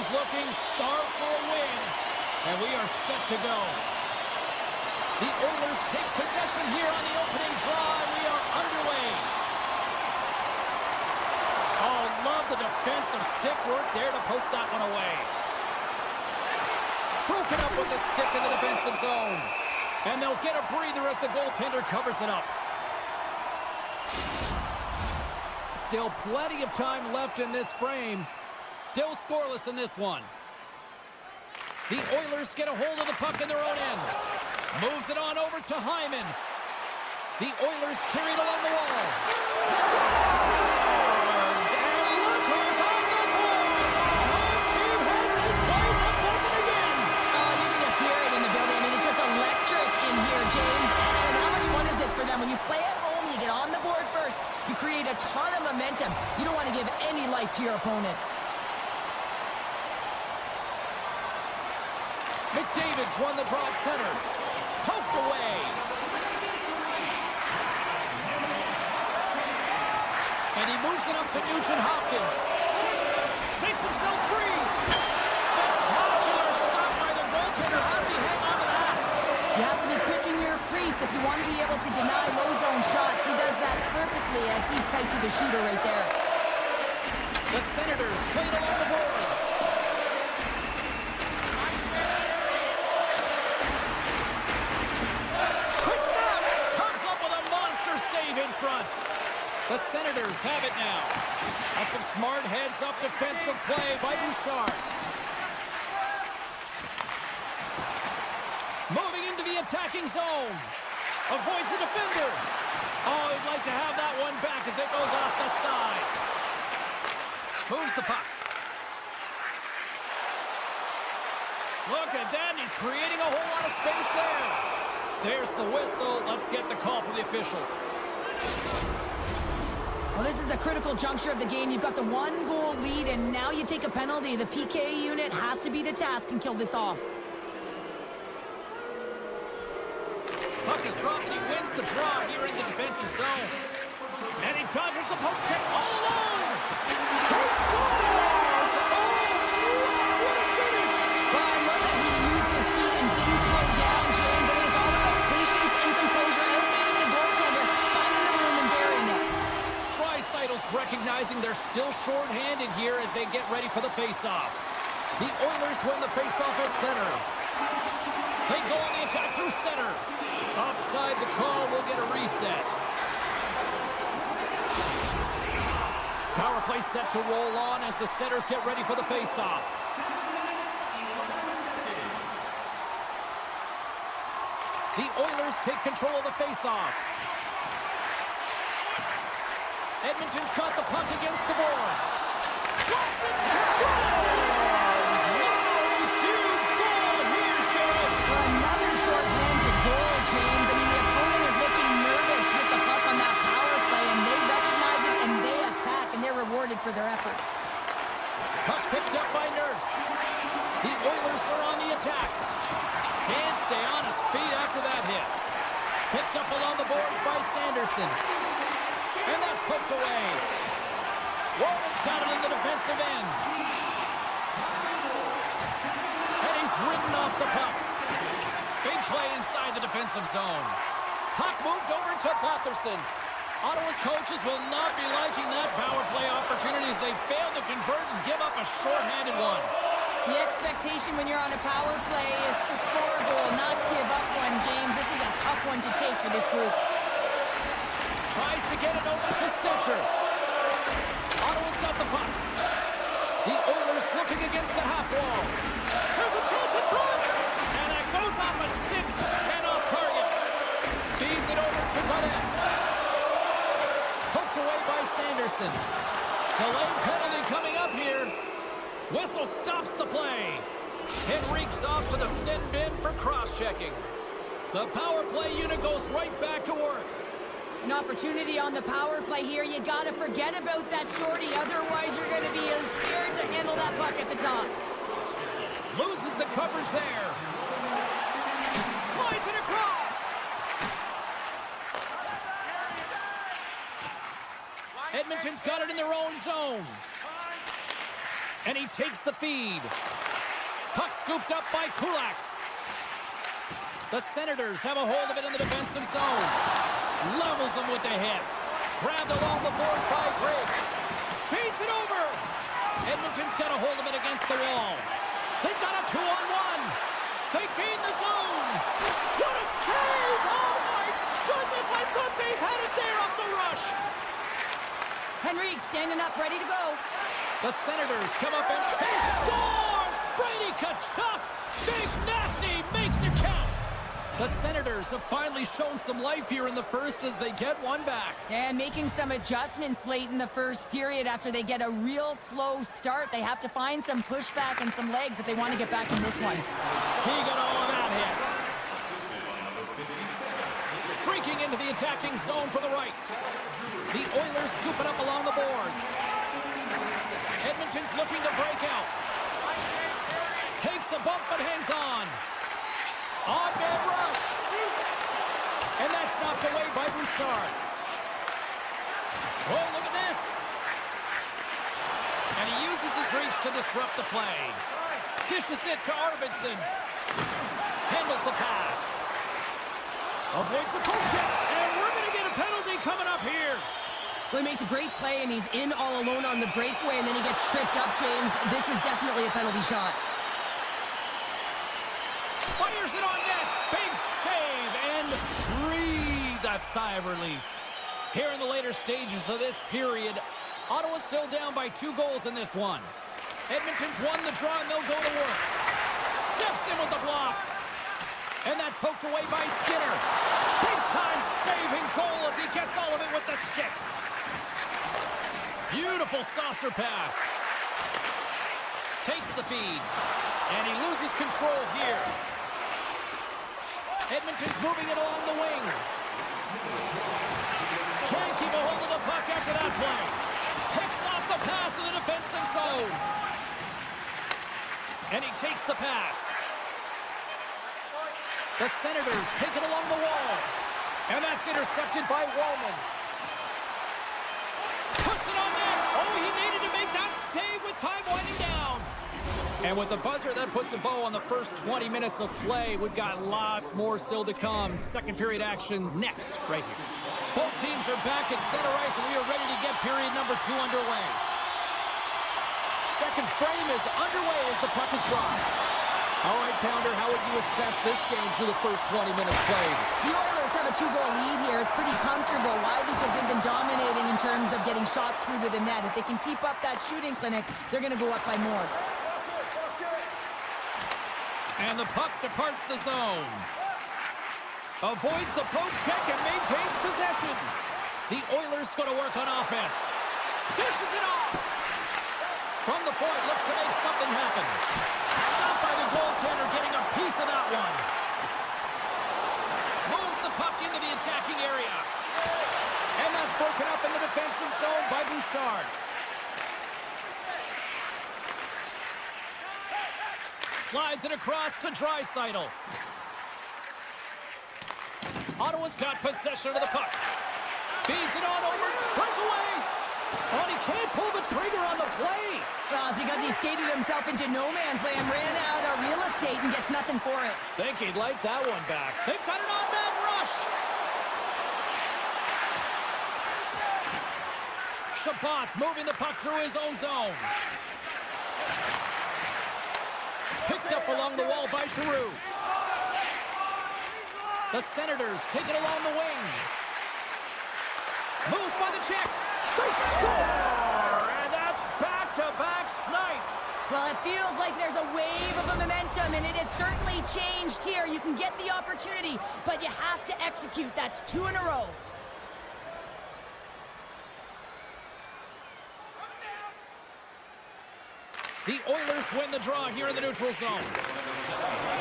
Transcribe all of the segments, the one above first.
is looking starved for a win, and we are set to go. The Oilers take possession here on the opening draw, and we are underway. Oh, love the defensive stick work there to poke that one away. Broken up with the stick in the defensive zone. And they'll get a breather as the goaltender covers it up. Still plenty of time left in this frame. Still scoreless in this one. The Oilers get a hold of the puck in their own end. Moves it on over to Hyman. The Oilers carry it along the wall. Scores! And look who's on the board! The home team has this place up buzzing again. You can just hear it in the building. I mean, it's just electric in here, James. And how much fun is it for them? When you play at home, you get on the board first. You create a ton of momentum. You don't want to give any life to your opponent. McDavid's won the draw at center. Poked away. And he moves it up to Nugent-Hopkins. Shakes himself free. Spectacular stop by the goaltender. How did he hang on to that? You have to be quick in your crease if you want to be able to deny low zone shots. He does that perfectly as he's tight to the shooter right there. The Senators played along the boards. Quick snap! Comes up with a monster save in front. The Senators have it now. That's some smart heads-up defensive play by Bouchard. Moving into the attacking zone. Avoids the defender. Oh, he'd like to have that one back as it goes off the side. Moves the puck. Look at that. He's creating a whole lot of space there. There's the whistle. Let's get the call from the officials. Well, this is a critical juncture of the game. You've got the 1-goal lead, and now you take a penalty. The PK unit has to be to task and kill this off. Puck is dropped, and he wins the draw here in the defensive zone. And he dodges the poke check all alone. He scores! Oh, what a finish! Well, I love that he used his feet and didn't slow down, James. I think it's all about patience and composure, outleading the goaltender, finding the room and burying it. Tri-Cytles recognizing they're still short-handed here as they get ready for the face-off. The Oilers win the face-off at center. They go on the attack through center. Offside the call, will get a reset. Power play set to roll on as the Senators get ready for the face-off. The Oilers take control of the face-off. Edmonton's got the puck against the boards. Watson scores! No, huge goal here, Sheriff. For another short-handed goal, James. I mean, the opponent is looking nervous with the puck on that power play, and they recognize it, and they attack, and they're rewarded for their efforts. Puck picked up by Nurse. The Oilers are on the attack. Can't stay on his feet after that hit. Picked up along the boards by Sanderson. And that's poked away. Woven's got it in the defensive end. And he's ridden off the puck. Big play inside the defensive zone. Puck moved over to Patterson. Ottawa's coaches will not be liking that power play opportunity as they fail to convert and give up a short-handed one. The expectation when you're on a power play is to score a goal, not give up one, James. This is a tough one to take for this group. Tries to get it over to Stitcher. Ottawa's got the puck. The Oilers looking against the half wall. There's a chance in front! And that goes off a stick and off target. Feeds it over to Gaudet. Poked away by Sanderson. Delayed penalty coming up here. Whistle stops the play. It reeks off to the sin bin for cross-checking. The power play unit goes right back to work. An opportunity on the power play here. You got to forget about that shorty. Otherwise, you're going to be scared to handle that puck at the top. Loses the coverage there. Slides it across. Edmonton's got it in their own zone. And he takes the feed. Puck scooped up by Kulak. The Senators have a hold of it in the defensive zone. Levels them with the hit. Grabbed along the boards by Grigg. Feeds it over. Edmonton's got a hold of it against the wall. They've got a 2-on-1. They gain the zone. What a save! Oh my goodness, I thought they had it there off the rush. Henrique standing up, ready to go. The Senators come up and he scores! Brady Tkachuk! Big Nasty makes it count. The Senators have finally shown some life here in the first as they get one back. And making some adjustments late in the first period after they get a real slow start. They have to find some pushback and some legs if they want to get back in this one. He got all of that hit. Streaking into the attacking zone for the right. The Oilers scoop it up along the boards. Edmonton's looking to break out. Takes a bump but hangs on. On-man rush. And that's knocked away by Bouchard. Oh, look at this. And he uses his reach to disrupt the play. Dishes it to Arvidsson. Handles the pass. Avoids the poke check. And we're going to get a penalty coming up here. Well, he makes a great play, and he's in all alone on the breakaway, and then he gets tripped up, James. This is definitely a penalty shot. Fires it on net. Big save and breathe that sigh of relief. Here in the later stages of this period, Ottawa's still down by 2 goals in this one. Edmonton's won the draw and they'll go to work. Steps in with the block. And that's poked away by Skinner. Big time saving goal as he gets all of it with the stick. Beautiful saucer pass. Takes the feed. And he loses control here. Edmonton's moving it along the wing. Can't keep a hold of the puck after that play. Picks off the pass in the defensive zone. And he takes the pass. The Senators take it along the wall. And that's intercepted by Wallman. Puts it on net. Oh, he needed to make that save with time winding down. And with the buzzer, that puts a bow on the first 20 minutes of play. We've got lots more still to come. Second period action next, right here. Both teams are back at center ice, and we are ready to get period number 2 underway. Second frame is underway as the puck is dropped. All right, Pounder, how would you assess this game through the first 20 minutes played? The Oilers have a 2-goal lead here. It's pretty comfortable. Why? Because they've been dominating in terms of getting shots through to the net. If they can keep up that shooting clinic, they're going to go up by more. And the puck departs the zone. Avoids the poke check and maintains possession. The Oilers go to work on offense. Dishes it off. From the point, looks to make something happen. Stopped by the goaltender, getting a piece of that one. Moves the puck into the attacking area. And that's broken up in the defensive zone by Bouchard. Slides it across to Draisaitl. Ottawa's got possession of the puck. Feeds it on over. Breakaway. Oh, and he can't pull the trigger on the play. Well, it's because he skated himself into no man's land, ran out of real estate, and gets nothing for it. Think he'd like that one back. They've got an on-man rush. Shabbat's moving the puck through his own zone. Picked up along the wall by Giroux. The Senators take it along the wing. Moves by the check. They score! And that's back-to-back snipes. Well, it feels like there's a wave of momentum, and it has certainly changed here. You can get the opportunity, but you have to execute. That's 2 in a row. The Oilers win the draw here in the neutral zone.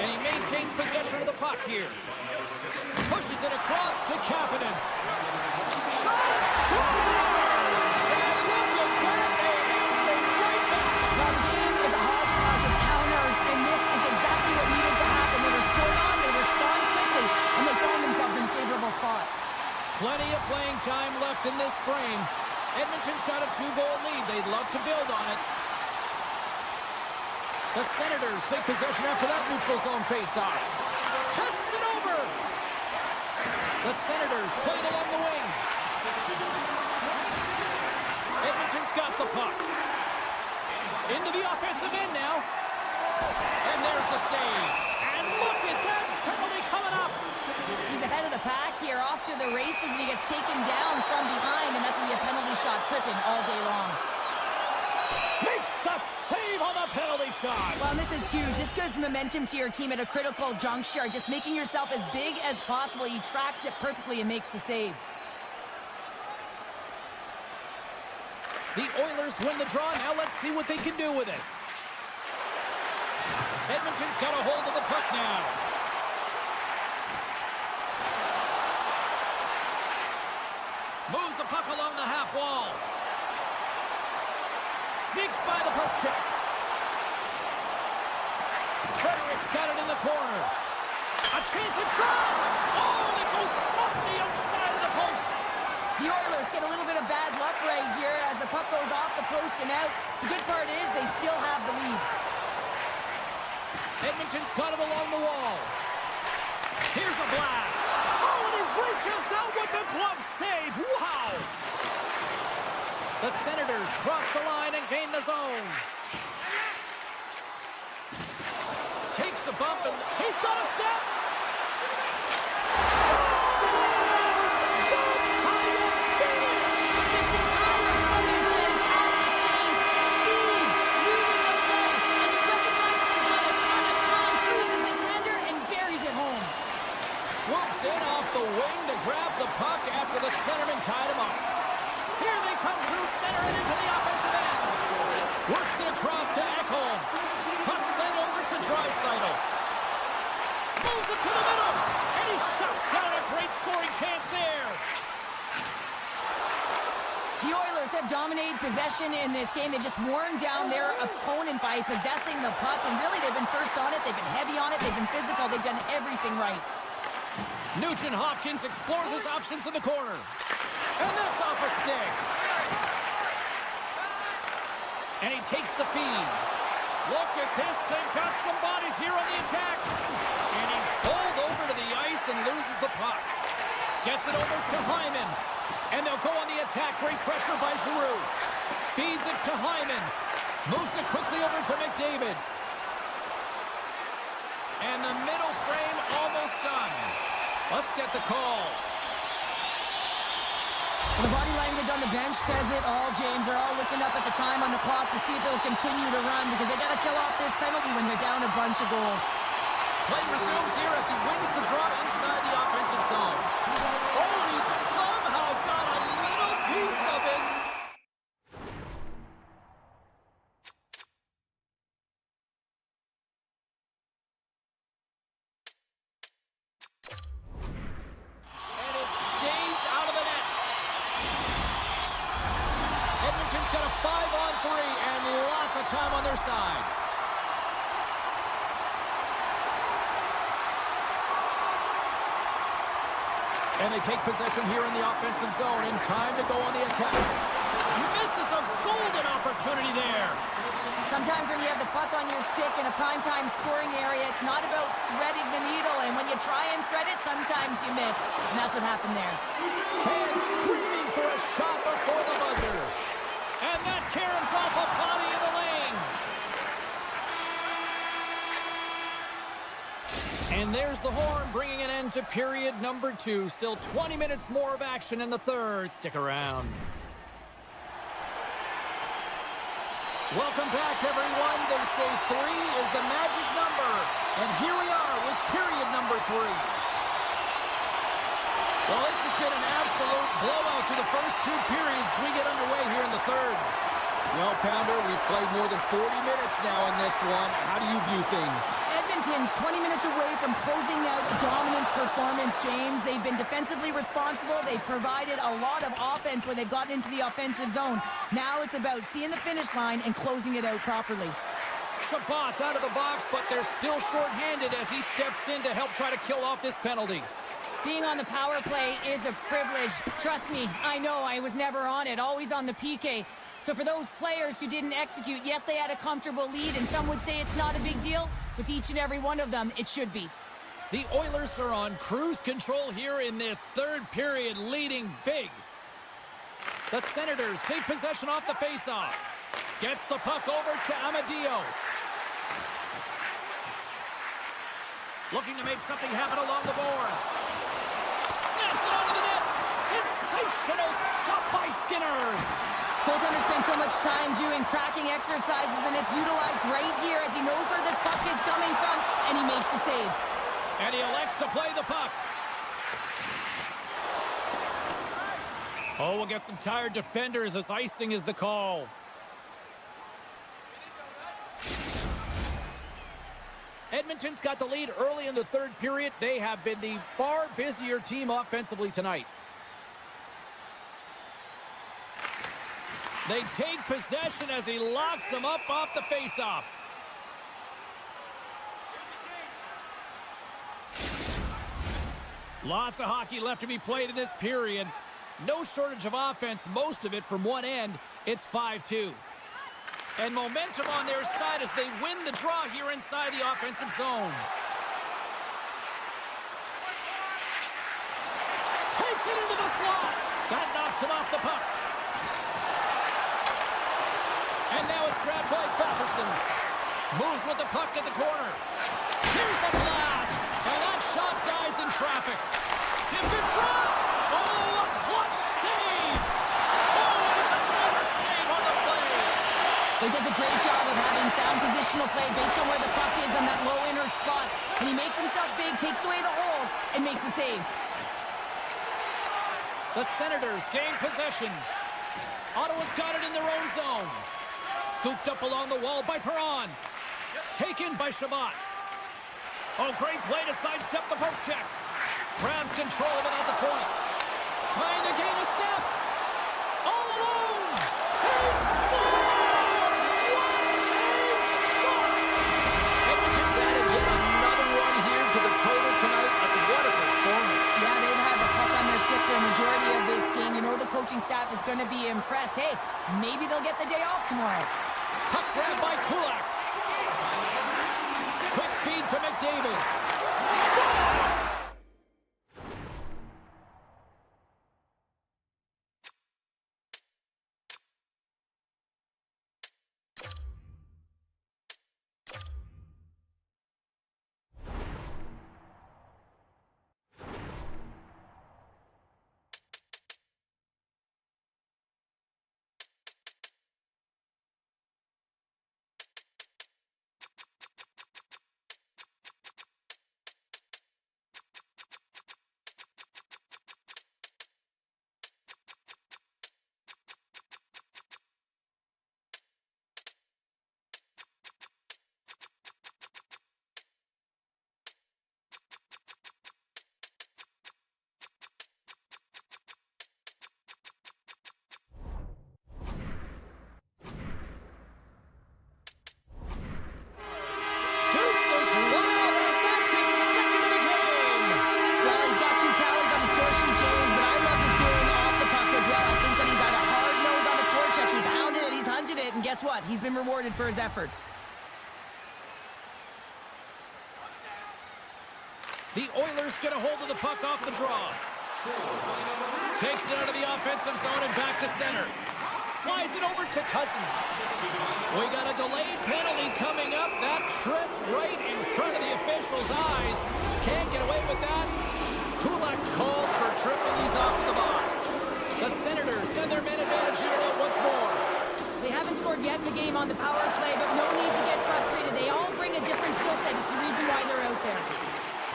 And he maintains possession of the puck here. Pushes it across to Kapanen. Shot! Scores! And look at that! They answer right back! Now, the game is a hodgepodge of counters, and this is exactly what needed to happen. They were scored on, they respond quickly, and they find themselves in a favorable spot. Plenty of playing time left in this frame. Edmonton's got a 2-goal lead. They'd love to build on it. The Senators take possession after that neutral zone faceoff. Passes it over. The Senators play it along the wing. Edmonton's got the puck. Into the offensive end now. And there's the save. And look at that penalty coming up. He's ahead of the pack here, off to the races, and he gets taken down from behind, and that's going to be a penalty shot tripping all day long. Makes the save on the penalty shot. Well, and this is huge. This gives momentum to your team at a critical juncture. Just making yourself as big as possible. He tracks it perfectly and makes the save. The Oilers win the draw. Now let's see what they can do with it. Edmonton's got a hold of the puck now. Moves the puck along the half wall. Sneaks by the poke check. Frederick's got it in the corner. A chance in front. Oh, and it goes off the outside of the post. The Oilers get a little bit of bad luck right here as the puck goes off the post and out. The good part is they still have the lead. Edmonton's got it along the wall. Here's a blast. Oh, and he reaches out with the glove save. Wow. The Senators cross the line and gain the zone. Takes a bump and he's got a step. Scores! That's how you finish! This entire play is fantastic change. Speed, reading the play, and he recognizes he's got a ton of time, freezes the tender, and buries it home. Swoops in off the wing to grab the puck after the centerman tied him up. Here they come through center and into the offensive end. Works it across to Ekholm. Puck sent over to Draisaitl. Moves it to the middle. And he shuts down a great scoring chance there. The Oilers have dominated possession in this game. They've just worn down their opponent by possessing the puck. And really, they've been first on it. They've been heavy on it. They've been physical. They've done everything right. Nugent Hopkins explores his options in the corner. And that's off a stick. And he takes the feed. Look at this. They've got some bodies here on the attack. And he's pulled over to the ice and loses the puck. Gets it over to Hyman. And they'll go on the attack. Great pressure by Giroux. Feeds it to Hyman. Moves it quickly over to McDavid. And the middle frame almost done. Let's get the call. The body language on the bench says it all, James. They're all looking up at the time on the clock to see if they'll continue to run because they got to kill off this penalty when they're down a bunch of goals. Play resumes here as he wins the draw inside the offensive zone. Oh, he somehow got a little piece of it. And it stays out of the net. Edmonton's got a 5-on-3 and lots of time on their side. And they take possession here in the offensive zone in time to go on the attack. Misses a golden opportunity there. Sometimes when you have the puck on your stick in a primetime scoring area, it's not about threading the needle. And when you try and thread it, sometimes you miss. And that's what happened there. Fans screaming for a shot before the buzzer. And that caroms off a body in the lane. And there's the horn, bringing an end to period number 2. Still 20 minutes more of action in the third. Stick around. Welcome back, everyone. They say 3 is the magic number. And here we are with period number 3. Well, this has been an absolute blowout through the first 2 periods. We get underway here in the third. Well, Pounder, we've played more than 40 minutes now in this one. How do you view things? Edmonton's 20 minutes away from closing out a dominant performance, James. They've been defensively responsible. They've provided a lot of offense when they've gotten into the offensive zone. Now it's about seeing the finish line and closing it out properly. Shabbat's out of the box, but they're still short-handed as he steps in to help try to kill off this penalty. Being on the power play is a privilege. Trust me, I know. I was never on it, always on the PK. So for those players who didn't execute, yes, they had a comfortable lead, and some would say it's not a big deal, but to each and every one of them, it should be. The Oilers are on cruise control here in this third period, leading big. The Senators take possession off the faceoff. Gets the puck over to Amadio. Looking to make something happen along the boards. Snaps it onto the net. Sensational stop by Skinner. Goaltender spends so much time doing cracking exercises, and it's utilized right here as he knows where this puck is coming from, and he makes the save. And he elects to play the puck. Oh, we'll get some tired defenders as icing is the call. Edmonton's got the lead early in the third period. They have been the far busier team offensively tonight. They take possession as he locks them up off the faceoff. Lots of hockey left to be played in this period. No shortage of offense, most of it from one end. It's 5-2. And momentum on their side as they win the draw here inside the offensive zone. Takes it into the slot. That knocks it off the puck. And now it's grabbed by Patterson. Moves with the puck at the corner. Here's a blast. And that shot dies in traffic. Tipped in front. Oh, a clutch save. Oh, it's another save on the play. He does a great job of having sound positional play based on where the puck is on that low inner slot. And he makes himself big, takes away the holes, and makes the save. The Senators gain possession. Ottawa's got it in their own zone. Scooped up along the wall by Perron. Taken by Shabbat. Oh, great play to sidestep the poke check. Grabs control of it at the point. Trying to gain a step. All alone. He scores! What a shot! Edmonton's added yet another run here to the total tonight. What a performance. Yeah, they've had the puck on their stick for a majority of this game. You know the coaching staff is going to be impressed. Hey, maybe they'll get the day off tomorrow. Puck grab by Kulak. Quick feed to McDavid. Score! Guess what? He's been rewarded for his efforts. The Oilers get a hold of the puck off the draw. Takes it out of the offensive zone and back to center. Slides it over to Cousins. We got a delayed penalty coming up. That trip right in front of the official's eyes. Can't get away with that. Kulak's called for tripping. He's off to the box. The Senators send their man advantage unit out once more. They haven't scored yet in the game on the power play, but no need to get frustrated. They all bring a different skill set. It's the reason why they're out there.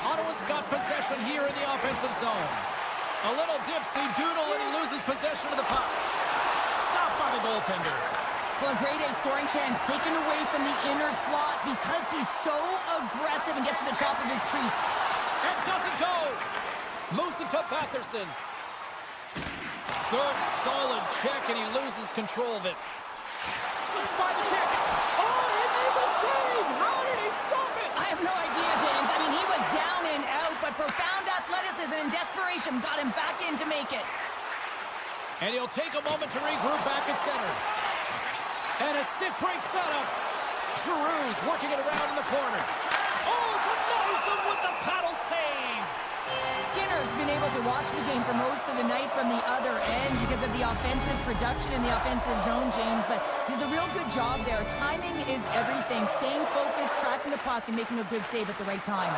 Ottawa's got possession here in the offensive zone. A little dipsy doodle and he loses possession of the puck. Stopped by the goaltender. Well, a grade A scoring chance taken away from the inner slot because he's so aggressive and gets to the top of his crease. And doesn't go. Moves it to Patterson. Good, solid check, and he loses control of it. Slips by the check. Oh, he made the save! How did he stop it? I have no idea, James. I mean, he was down and out, but profound athleticism and And he'll take a moment to regroup back at center. And a stick break setup. Giroux's working it around in the corner. Oh, denies him with the paddle save. Skinner's been able to watch the game for most of the night from the other end because of the offensive production in the offensive zone, James, but he's a real good job there. Timing is everything. Staying focused, tracking the puck, and making a good save at the right time.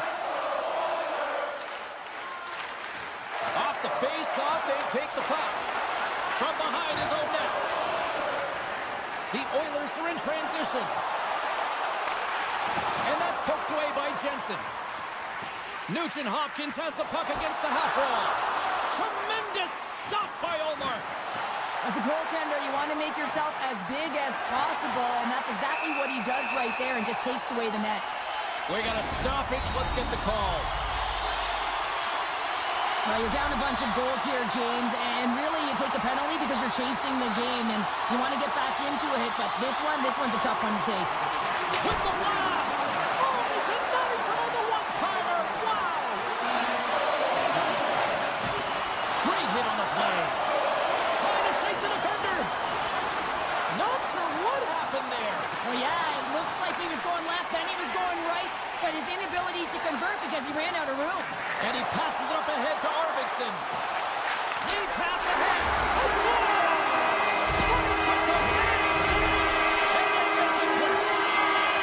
Off the face-off, they take the puck. From behind his own net. The Oilers are in transition. And that's poked away by Jensen. Nugent-Hopkins has the puck against the half wall. Tremendous stop by Ullmark. As a goaltender, you want to make yourself as big as possible, and that's exactly what he does right there and just takes away the net. We got a stoppage. Let's get the call. Well, you're down a bunch of goals here, James, and really you take a penalty because you're chasing the game and you want to get back into it, but this one's a tough one to take. With the blast! Oh, he denies him on the one-timer! Wow! Great hit on the play. Trying to shake the defender. Not sure what happened there. Well, yeah, it looks like he was going left, then he was going right, but his inability to convert because he ran out of room. And he passes it up ahead to Arvidsson. Lead pass ahead. Let's go! With the man advantage, and they make it click.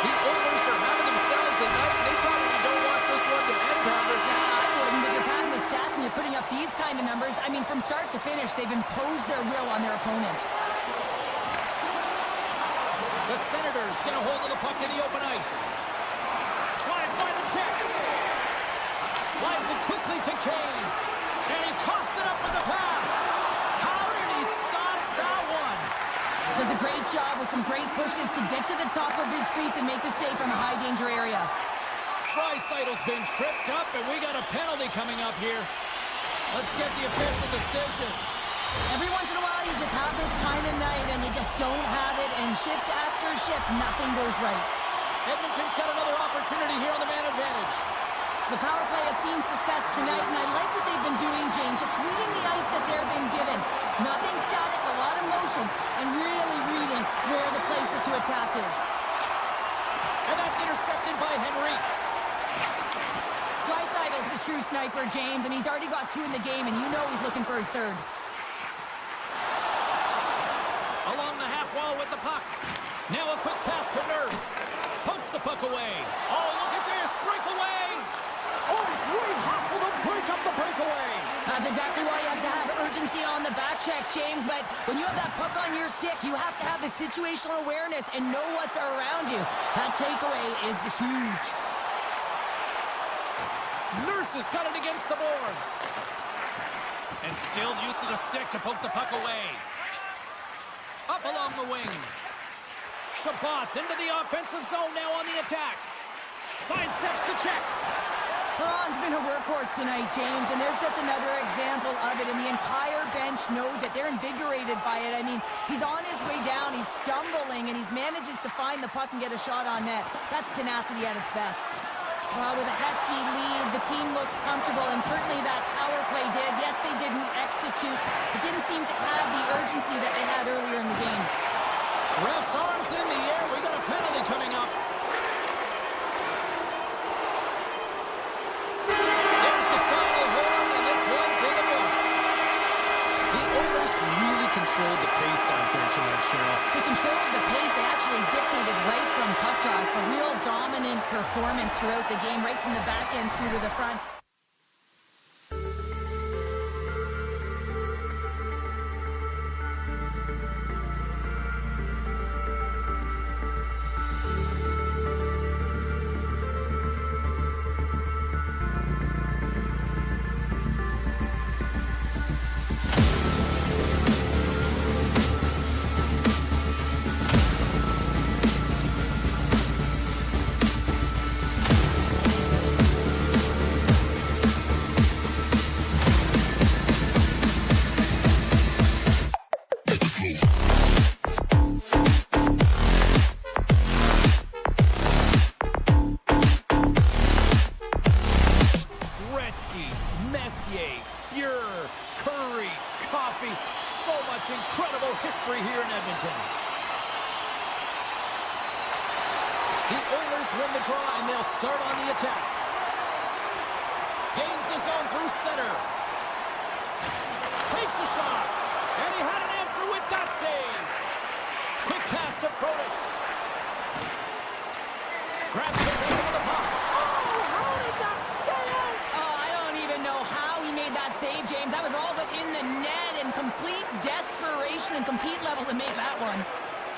The Oilers are having themselves a night. They probably don't want this one to end, Pounder. Yeah, I wouldn't. If you're padding the stats and you're putting up these kind of numbers, I mean, from start to finish, they've imposed their will on their opponent. The Senators get a hold of the puck in the open ice. Slides by the check. Slides it quickly to Kane. And he coughs it up with the pass. How did he stop that one? Does a great job with some great pushes to get to the top of his crease and make the save from a high-danger area. Draisaitl's been tripped up, and we got a penalty coming up here. Let's get the official decision. Every once in a while, you just have this kind of night, and you just don't have it, and shift after shift, nothing goes right. Edmonton's got another opportunity here on the man advantage. The power play has seen success tonight, and I like what they've been doing, James, just reading the ice that they're being given. Nothing static, a lot of motion, and really reading where the places to attack is. And that's intercepted by Henrique. Draisaitl's a true sniper, James, and he's already got 2 in the game, and you know he's looking for his 3rd. Along the half wall with the puck. Now a quick pass to Nurse. Pumps the puck away. Oh, look at this. Breakaway. Oh, great hustle to break up the breakaway. That's exactly why you have to have urgency on the back check, James, but when you have that puck on your stick, you have to have the situational awareness and know what's around you. That takeaway is huge. Nurse has got it against the boards. And still use of the stick to poke the puck away. Up along the wing. Shabbat's into the offensive zone now on the attack. Sidesteps the check. Perron's been a workhorse tonight, James, and there's just another example of it, and the entire bench knows that they're invigorated by it. I mean, he's on his way down, he's stumbling, and he manages to find the puck and get a shot on net. That's tenacity at its best. Well, with a hefty lead, the team looks comfortable, and certainly that power play did. Yes, they didn't execute. It didn't seem to have the urgency that they had earlier in the game. Ref's arms in the air. We got a penalty coming up. There's the final horn, and this one's in the books. The Oilers really controlled the pace out there tonight, Cheryl. They controlled the pace. They actually dictated right from puck drop. A real dominant performance throughout the game, right from the back end through to the front. draw, and they'll start on the attack. Gains the zone through center. Takes a shot. And he had an answer with that save. Quick pass to Protas. Grabs possession of the puck. Oh, how did that stay out? Oh, I don't even know how he made that save, James. That was all but in the net and complete desperation and compete level to make that one.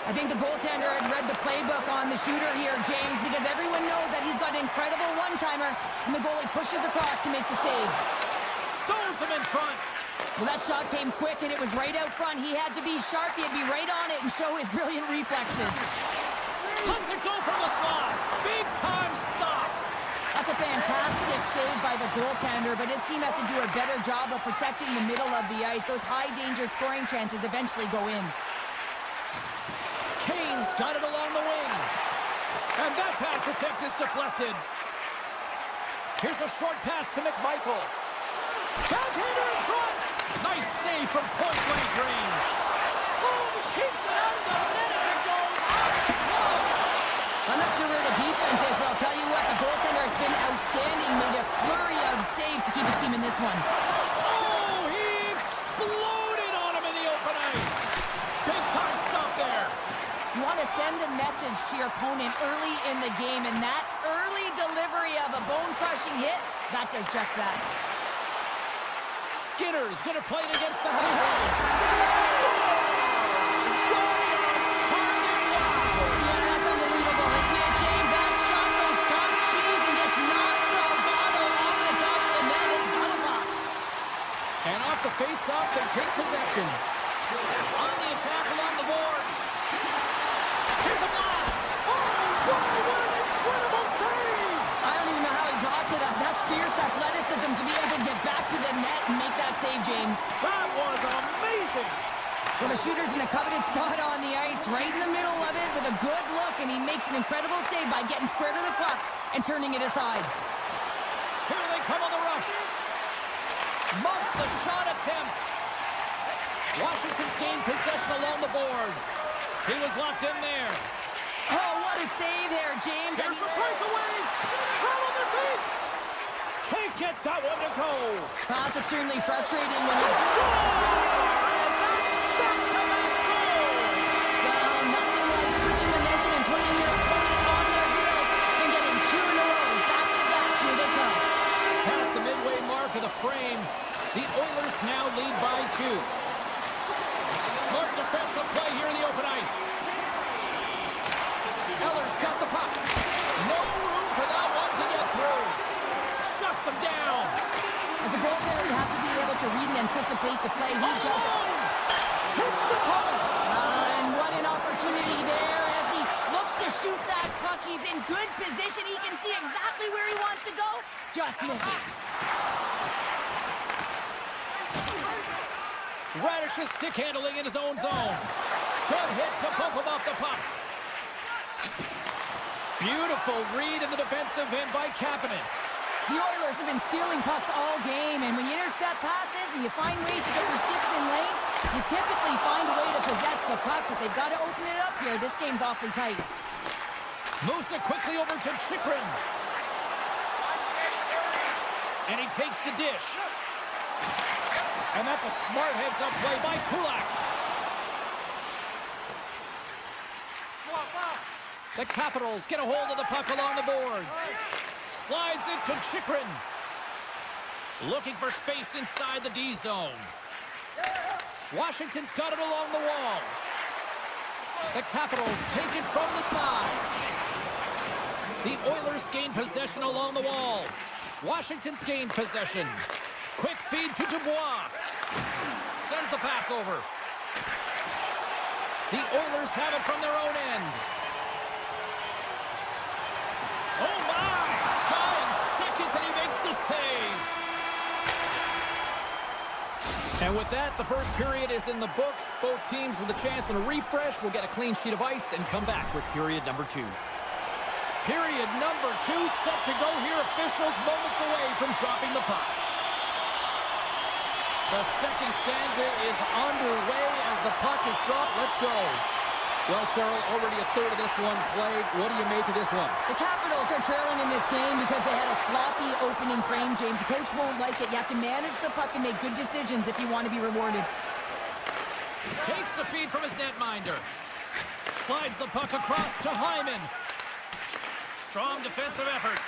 I think the goaltender had read the playbook on the shooter here, James, because everyone knows that he's got an incredible one-timer, and the goalie pushes across to make the save. Stones him in front. Well, that shot came quick, and it was right out front. He had to be sharp. He had to be right on it and show his brilliant reflexes. Lets it go from the slot. Big-time stop. That's a fantastic save by the goaltender, but his team has to do a better job of protecting the middle of the ice. Those high-danger scoring chances eventually go in. Kane's got it along the wing. And that pass attempt is deflected. Here's a short pass to McMichael. Backhander in front. Nice save from point-blank range. Oh, he keeps it out of the net as it goes off the glove. I'm not sure where the defense is, but I'll tell you what, the goaltender has been outstanding. Made a flurry of saves to keep his team in this one. Oh, he exploded on him in the open ice. Big-time stop there. You want to send a message to your opponent early in the game, and that early delivery of a bone-crushing hit, that does just that. Skinner's going to play it against the house. Scores! Right on target. Wow! Yeah, that's unbelievable, isn't it, James? That shot goes top cheese and just knocks the bottle off the top of the net. It's bottle box. And off the face-off, they take possession. On the attack along the boards. Here's a blast. Oh, what an incredible save! I don't even know how he got to that. That's fierce athleticism to be able to get back to the net and make that save, James. That was amazing. Well, the shooter's in a coveted spot on the ice, right in the middle of it with a good look, and he makes an incredible save by getting square to the puck and turning it aside. Here they come on the rush. Muffs the shot attempt. Washington's gained possession along the boards. He was locked in there. Oh, what a save there, James. Here's a breakaway. Trail on their feet. Can't get that one to go. Well, that's extremely frustrating when you Score! And that's back-to-back goals. Well, nothing like switching momentum and putting your opponent on their heels and getting two in a row. Back-to-back, here they come. Past the midway mark of the frame, the Oilers now lead by 2. Smart defensive play here in the open ice. Eller's got the puck. No room for that one to get through. Shuts him down. As a goaltender, you have to be able to read and anticipate the play. He does it. Hits the post. And what an opportunity there as he looks to shoot that puck. He's in good position. He can see exactly where he wants to go. Just misses. Radish's stick handling in his own zone. Good hit to bump him off the puck. Beautiful read in the defensive end by Kapanen. The Oilers have been stealing pucks all game, and when you intercept passes and you find ways to get your sticks in lanes, you typically find a way to possess the puck, but they've got to open it up here. This game's awfully tight. Moves it quickly over to Chychrun. And he takes the dish. And that's a smart heads-up play by Kulak. The Capitals get a hold of the puck along the boards. Slides it to Chychrun. Looking for space inside the D zone. Washington's got it along the wall. The Capitals take it from the side. The Oilers gain possession along the wall. Washington's gained possession. Quick feed to Dubois. Sends the pass over. The Oilers have it from their own end. Oh my! Dying seconds and he makes the save. And with that, the first period is in the books. Both teams with a chance and a refresh will get a clean sheet of ice and come back with period number 2. Period number 2 set to go here. Officials moments away from dropping the puck. The second stanza is underway as the puck is dropped. Let's go. Well, Cheryl, already a third of this one played. What do you make of this one? The Capitals are trailing in this game because they had a sloppy opening frame, James. The coach won't like it. You have to manage the puck and make good decisions if you want to be rewarded. Takes the feed from his netminder. Slides the puck across to Hyman. Strong defensive effort.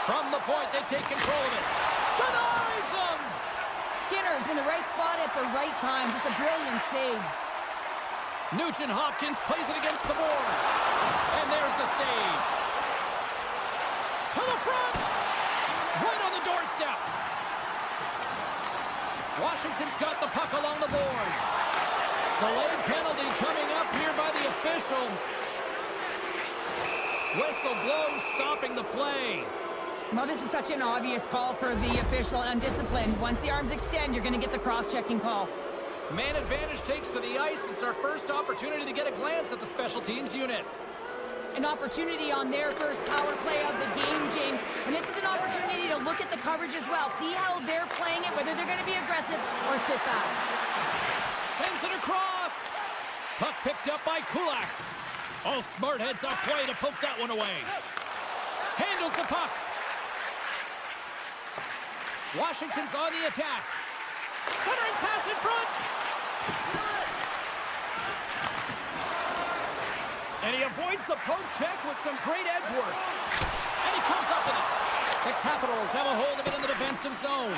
From the point, they take control of it. Denies him! Skinner's in the right spot at the right time. Just a brilliant save. Nugent Hopkins plays it against the boards. And there's the save. To the front. Right on the doorstep. Washington's got the puck along the boards. Delayed penalty coming up here by the official. Whistle blows, stopping the play. Well, this is such an obvious call for the official. Undisciplined. Once the arms extend, you're going to get the cross-checking call. Man advantage takes to the ice. It's our first opportunity to get a glance at the special teams unit. An opportunity on their first power play of the game, James. And this is an opportunity to look at the coverage as well. See how they're playing it, whether they're going to be aggressive or sit back. Sends it across. Puck picked up by Kulak. Oh, smart heads up play to poke that one away. Handles the puck. Washington's on the attack. Centering pass in front. And he avoids the poke check with some great edge work. And he comes up with it. The Capitals have a hold of it in the defensive zone.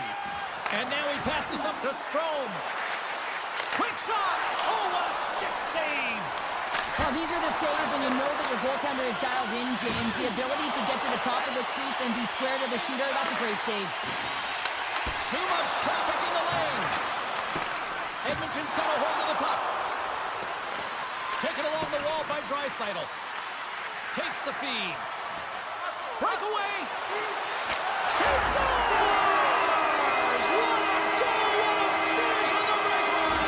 And now he passes up to Strome. Quick shot. Oh, what a stick save. Well, these are the saves when you know that your goaltender is dialed in, James. The ability to get to the top of the crease and be square to the shooter, that's a great save. Too much traffic in the lane. Edmonton's got a hold of the puck. Taken along the wall by Draisaitl. Takes the feed. Breakaway. He scores! What a goal! What a finish on the breakaway!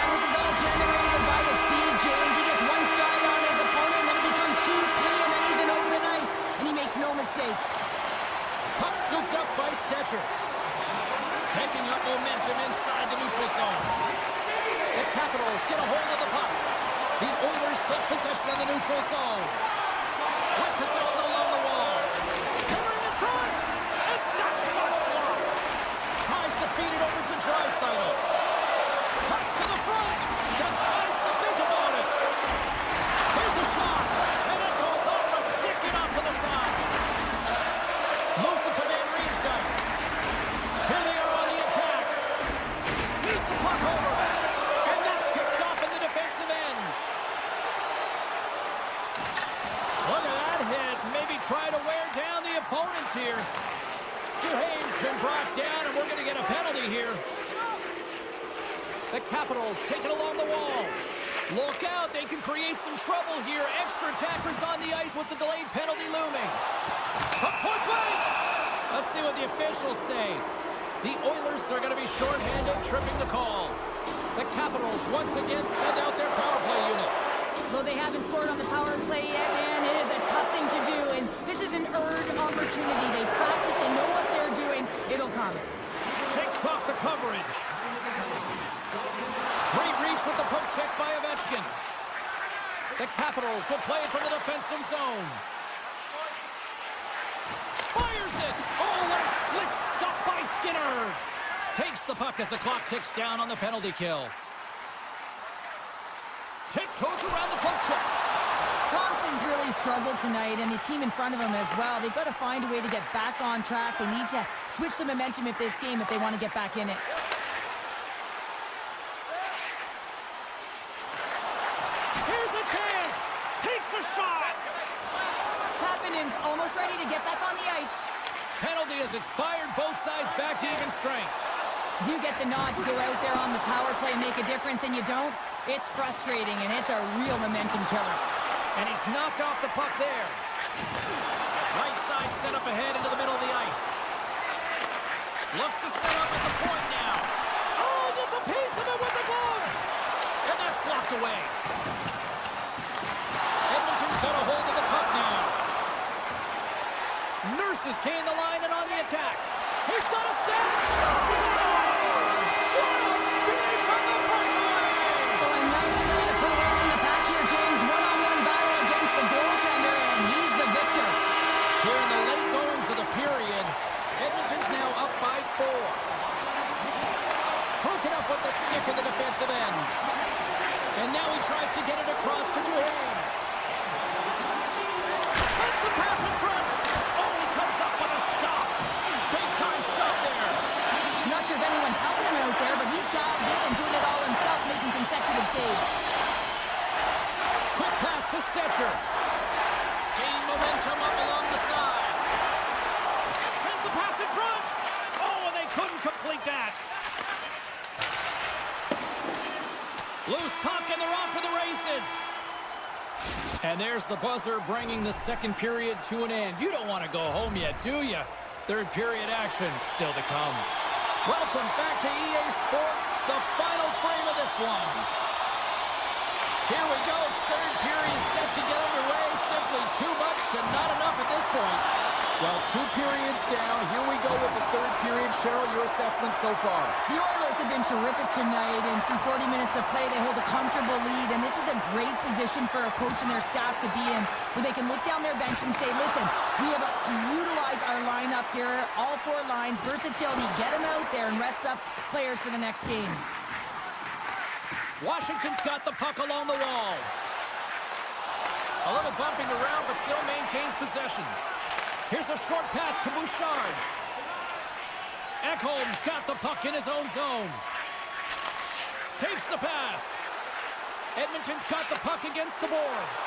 This is all generated by his speed, James. He gets one stride on his opponent, then it becomes 2, 3, and then he's in open ice. And he makes no mistake. Puck scooped up by Stetcher. Picking up momentum inside the neutral zone. The Capitals get a hold of the puck. The Oilers take possession of the neutral zone. With possession along the wall. Centering in front. And that shot's blocked. Tries to feed it over to Draisaitl. Cuts to the front. Decides to think about it. Here's a shot. And it goes off a stick and off to the side. Moves it to Van Riemsdyk. Here they are on the attack. Beats the puck over. And that's picked off in the defensive end. Look at that hit. Maybe try to wear down the opponents here. Duhaime's been brought down, and we're going to get a penalty here. The Capitals take it along the wall. Look out. They can create some trouble here. Extra attackers on the ice with the delayed penalty looming. From point blank. Let's see what the officials say. The Oilers are going to be shorthanded, tripping the call. The Capitals once again send out their power play unit. Though they haven't scored on the power play yet, man, it is a tough thing to do, and this is an earned opportunity. They practice, they know what they're doing. It'll come. Shakes off the coverage. Great reach with the poke check by Ovechkin. The Capitals will play it from the defensive zone. Fires it! Oh, what a slick stop by Skinner! Takes the puck as the clock ticks down on the penalty kill. Tiptoes around the poke check. Thompson's really struggled tonight, and the team in front of him as well. They've got to find a way to get back on track. They need to switch the momentum of this game if they want to get back in it. Here's a chance! Takes a shot! Happening's almost ready to get back on the ice. Penalty has expired. Both sides back to even strength. You get the nod to go out there on the power play and make a difference, and you don't? It's frustrating, and it's a real momentum killer. And he's knocked off the puck there. Right side set up ahead into the middle of the ice. Looks to set up at the point now. Oh, gets a piece of it with the glove. And that's blocked away. Edmonton's got a hold of the puck now. Nurse has gained the line and on the attack. He's got a step. Scores! What a finish on the breakaway! Well, a nice play to pull away from the offensive end. And now he tries to get it across to Duhane. Sends the pass in front. Oh, he comes up with a stop. Big time stop there. I'm not sure if anyone's helping him out there, but he's dialed in and doing it all himself, making consecutive saves. Quick pass to Stetcher. Gaining momentum up along the side. Sends the pass in front. Oh, and they couldn't complete that. Loose puck, and they're off to the races. And there's the buzzer, bringing the second period to an end. You don't want to go home yet, do you? Third period action still to come. Welcome back to EA Sports, the final frame of this one. Here we go, third period set to get underway. Simply too much to not enough at this point. Well, 2 periods down. Here we go with the third period. Cheryl, your assessment so far? The Oilers have been terrific tonight, and through 40 minutes of play, they hold a comfortable lead, and this is a great position for a coach and their staff to be in, where they can look down their bench and say, listen, we have to utilize our lineup here, all 4 lines, versatility, get them out there and rest up players for the next game. Washington's got the puck along the wall. A little bumping around, but still maintains possession. Here's a short pass to Bouchard. Ekholm's got the puck in his own zone. Takes the pass. Edmonton's got the puck against the boards.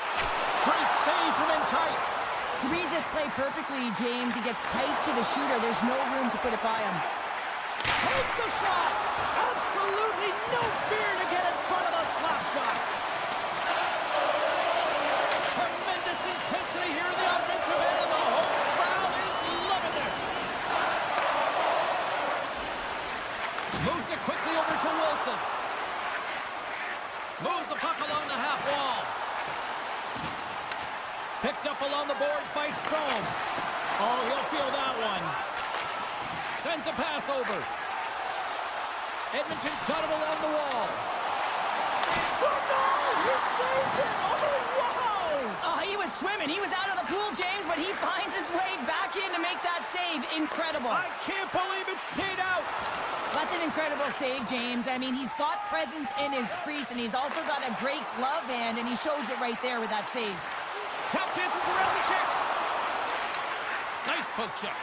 Great save from in tight. He reads this play perfectly, James. He gets tight to the shooter. There's no room to put it by him. Takes the shot. Absolutely no fear to get in front of the slap shot. Tremendous intensity here in the offensive end, and the whole crowd is loving this. Moves it quickly over to Wilson. Moves the puck along the half wall. Picked up along the boards by Strome. Oh, he'll feel that one. Sends a pass over. Edmonton's got him along the wall. Strome, no! He saved it! Oh, wow! Oh, he was swimming. He was out of the pool, James, but he finds his way back in to make that save. Incredible. I can't believe it stayed out. That's an incredible save, James. I mean, he's got presence in his crease, and he's also got a great glove hand, and he shows it right there with that save. Tap dances around the check. Nice poke check.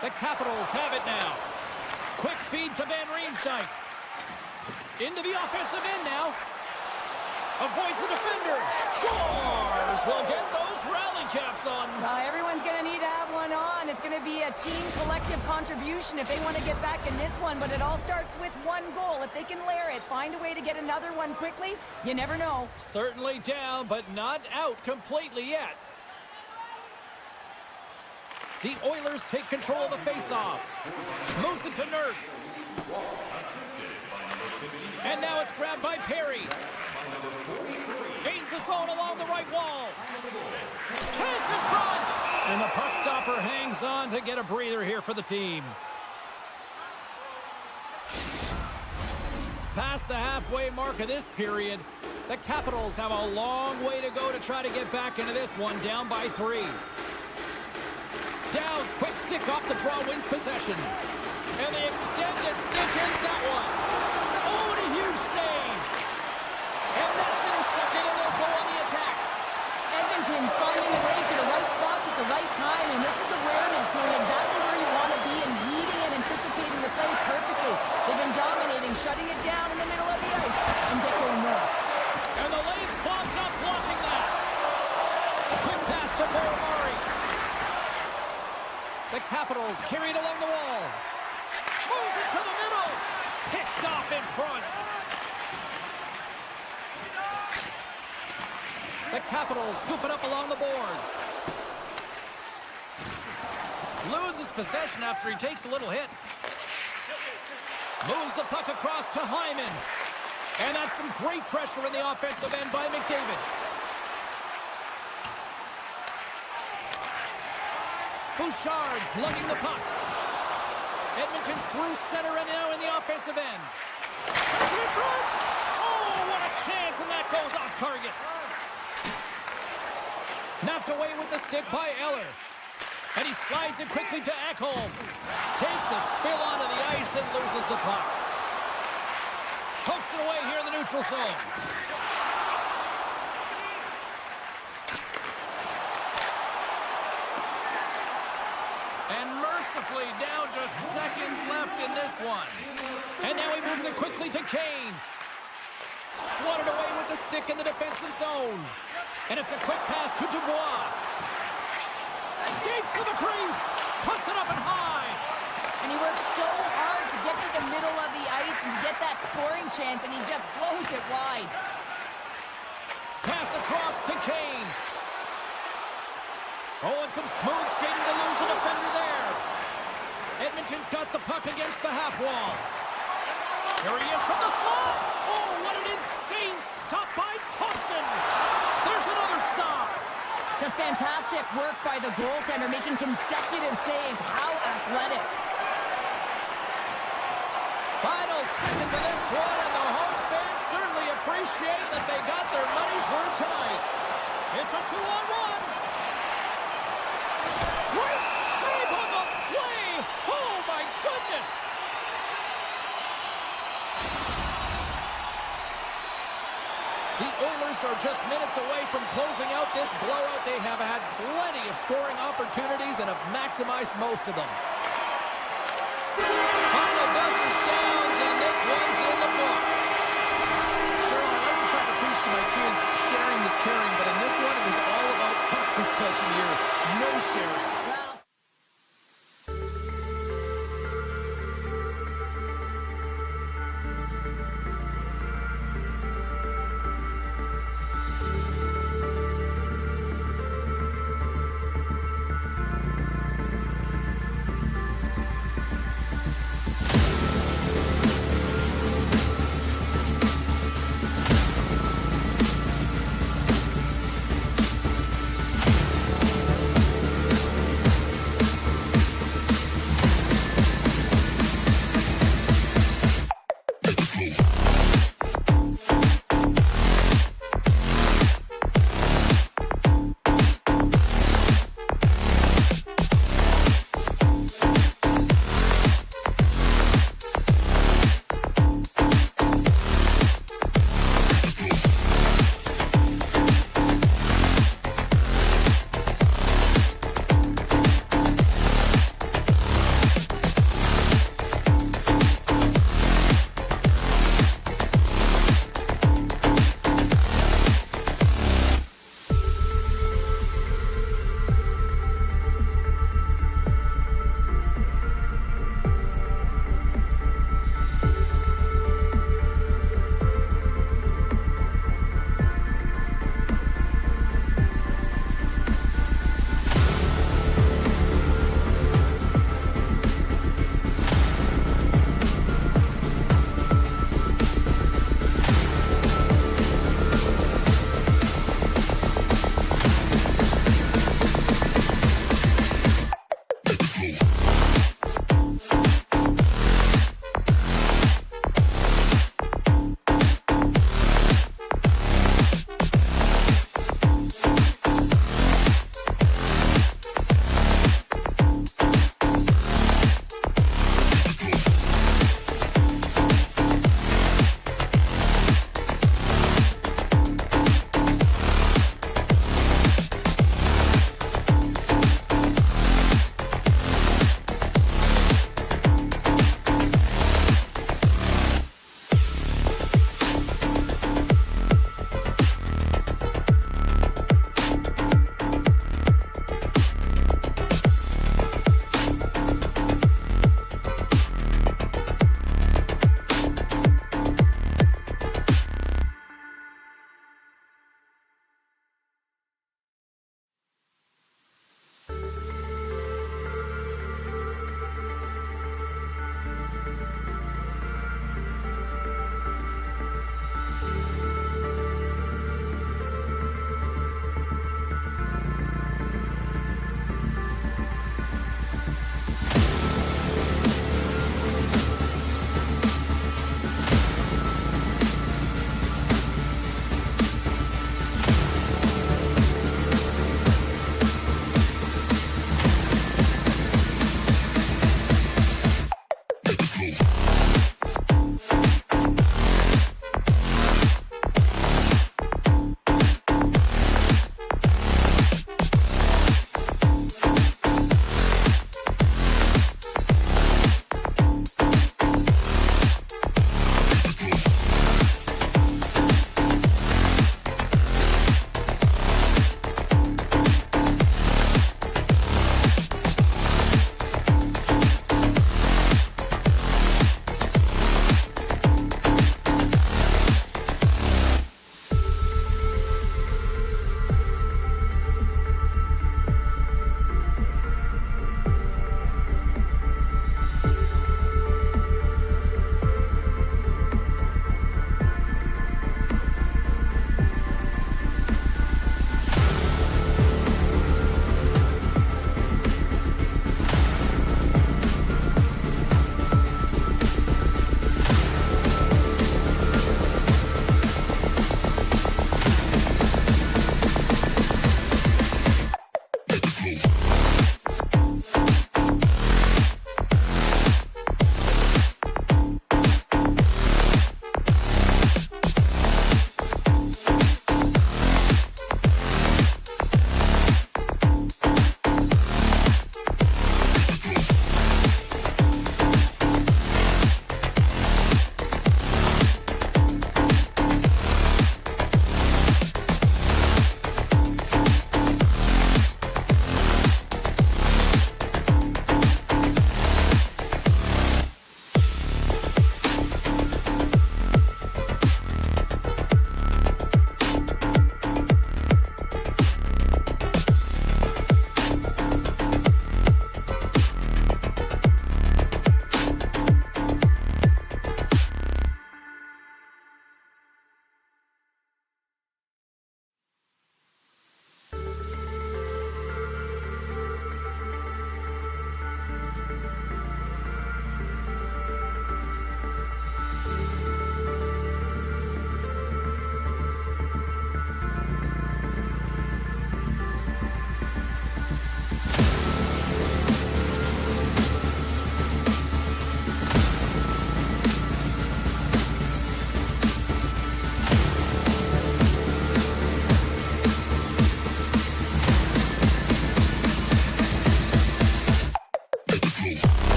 The Capitals have it now. Quick feed to Van Riemsdyk. Into the offensive end now. Avoids the defender. Scores! We'll get those rally caps on. Everyone's going to need to have one on. It's going to be a team collective contribution if they want to get back in this one, but it all starts with one goal. If they can layer it, find a way to get another one quickly, you never know. Certainly down, but not out completely yet. The Oilers take control of the faceoff. Moves it to Nurse. And now it's grabbed by Perry. Gains the zone along the right wall. Chance in front! And the puck stopper hangs on to get a breather here for the team. Past the halfway mark of this period, the Capitals have a long way to go to try to get back into this one, down by 3. Downs, quick stick off the draw, wins possession. And the extended stick ends that one. Oh, and a huge save. And that's intercepted, and they'll go on the attack. Edmonton's finding a way to the right spots at the right time, and this is awareness, knowing exactly where you want to be and reading and anticipating the play perfectly. They've been dominating, shutting it down in the middle of the ice, and get going north. And the lane's clogged up, blocking that. Quick pass to Borimari. The Capitals carried along the wall. Moves it to the middle. Picked off in front. The Capitals scoop it up along the boards. Loses possession after he takes a little hit. Moves the puck across to Hyman. And that's some great pressure in the offensive end by McDavid. Bouchard's lugging the puck. Edmonton's through center and now in the offensive end. Sends it in front. Oh, what a chance, and that goes off target. Knocked away with the stick by Eller. And he slides it quickly to Ekholm. Takes a spill onto the ice and loses the puck. Pokes it away here in the neutral zone. And mercifully down just seconds left in this one. And now he moves it quickly to Kane. Swatted away with the stick in the defensive zone. And it's a quick pass to Dubois. Skates to the crease. Puts it up and high. And he works so hard to get to the middle of the ice and to get that scoring chance, and he just blows it wide. Pass across to Kane. Oh, and some smooth skating to lose the defender there. Edmonton's got the puck against the half wall. Here he is from the slot. Oh, what an insane stop by Thompson. There's another stop. Just fantastic work by the goaltender, making consecutive saves. How athletic. Final seconds of this one, and the home fans certainly appreciate that they got their money's worth tonight. It's a 2-on-1. Great save on the play. Oh, my goodness. The Oilers are just minutes away from closing out this blowout. They have had plenty of scoring opportunities and have maximized most of them. Final buzzer sounds, and this one's in the books. Sure, I like to try to preach to my kids, sharing is caring, but in this one, it was all about puck possession here. No sharing.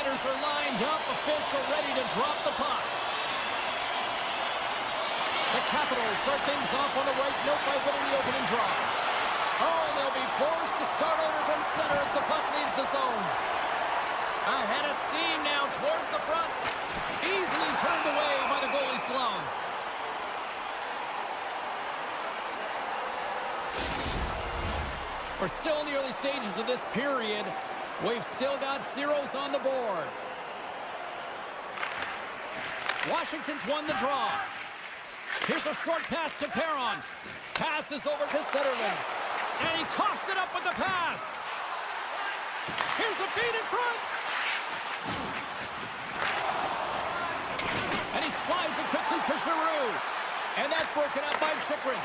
Senators are lined up, official ready to drop the puck. The Capitals start things off on the right note by winning the opening draw. Oh, they'll be forced to start over from center as the puck leaves the zone. Ahead of steam now towards the front. Easily turned away by the goalie's glove. We're still in the early stages of this period. We've still got zeros on the board. Washington's won the draw. Here's a short pass to Perron. Passes over to Zetterlund. And he coughs it up with the pass. Here's a feed in front. And he slides it quickly to Giroux. And that's broken up by Chychrun.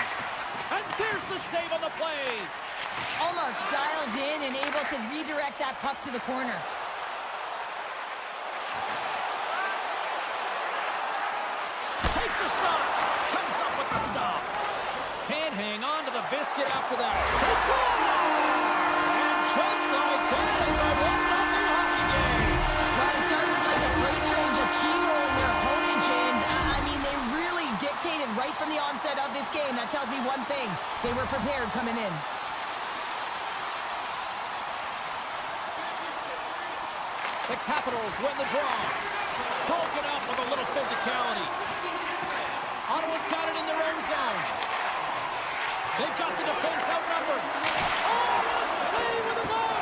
And there's the save on the play. Allmark's dialed in and able to redirect that puck to the corner. Takes a shot. Comes up with the stop. Can't hang on to the biscuit after that. He scores! And just like that, it's a 1-0 hockey game. Well, it started like a freight train just steamrolling their opponent, James. I mean, they really dictated right from the onset of this game. That tells me one thing. They were prepared coming in. The Capitals win the draw. Broken up with a little physicality. Ottawa's got it in their own zone. They've got the defense outnumbered. Oh, a save with a glove!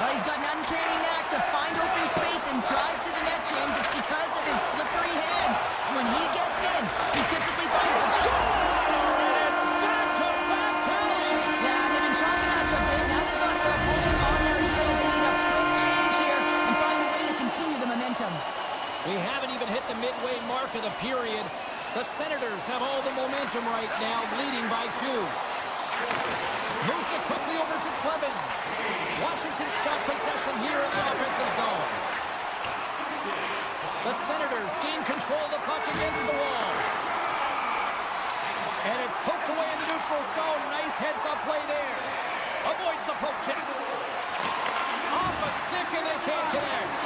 Well, he's got an uncanny knack to find open space and drive to the net, James. It's because of his slippery hands. When he gets in, he typically finds the score. And it's back-to-back tallies. Yeah, they've been chopping out the bit. Now they've got their opponent on their heels. They need a quick change here and find a way to continue the momentum. We haven't even hit the midway mark of the period. The Senators have all the momentum right now, leading by 2. Moves it quickly over to Clevin. Washington's got possession here in the offensive zone. The Senators gain control of the puck against the wall. And it's poked away in the neutral zone. Nice heads-up play there. Avoids the poke check. Off a stick and they can't connect.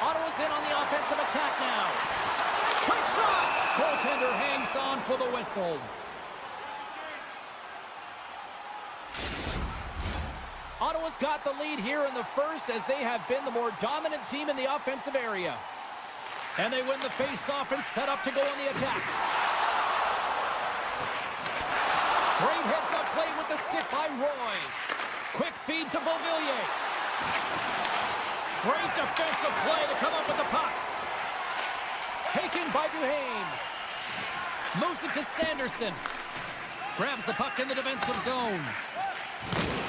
Ottawa's in on the offensive attack now. Quick shot! Goaltender hangs on for the whistle. Ottawa's got the lead here in the first as they have been the more dominant team in the offensive area. And they win the face-off and set up to go on the attack. Great heads-up play with the stick by Roy. Quick feed to Beauvillier. Great defensive play to come up with the puck. Taken by Duhaime. Moves it to Sanderson. Grabs the puck in the defensive zone.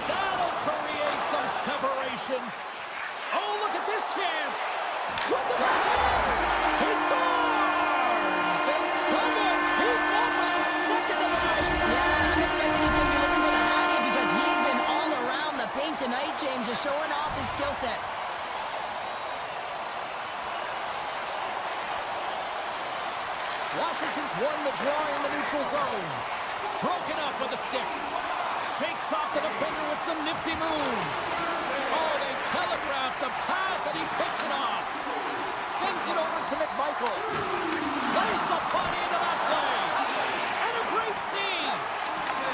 That'll create some separation. Oh, look at this chance. With the backhand. He scores! And someone's beaten up with a second tonight. Yeah, I expect he's going to be looking for the Hattie because he's been all around the paint tonight, James, just showing off his skill set. Washington's won the draw in the neutral zone. Broken up with a stick. Shakes off the defender with some nifty moves. Oh, they telegraphed the pass and he picks it off. Sends it over to McMichael. Lays the body into that play. And a great save.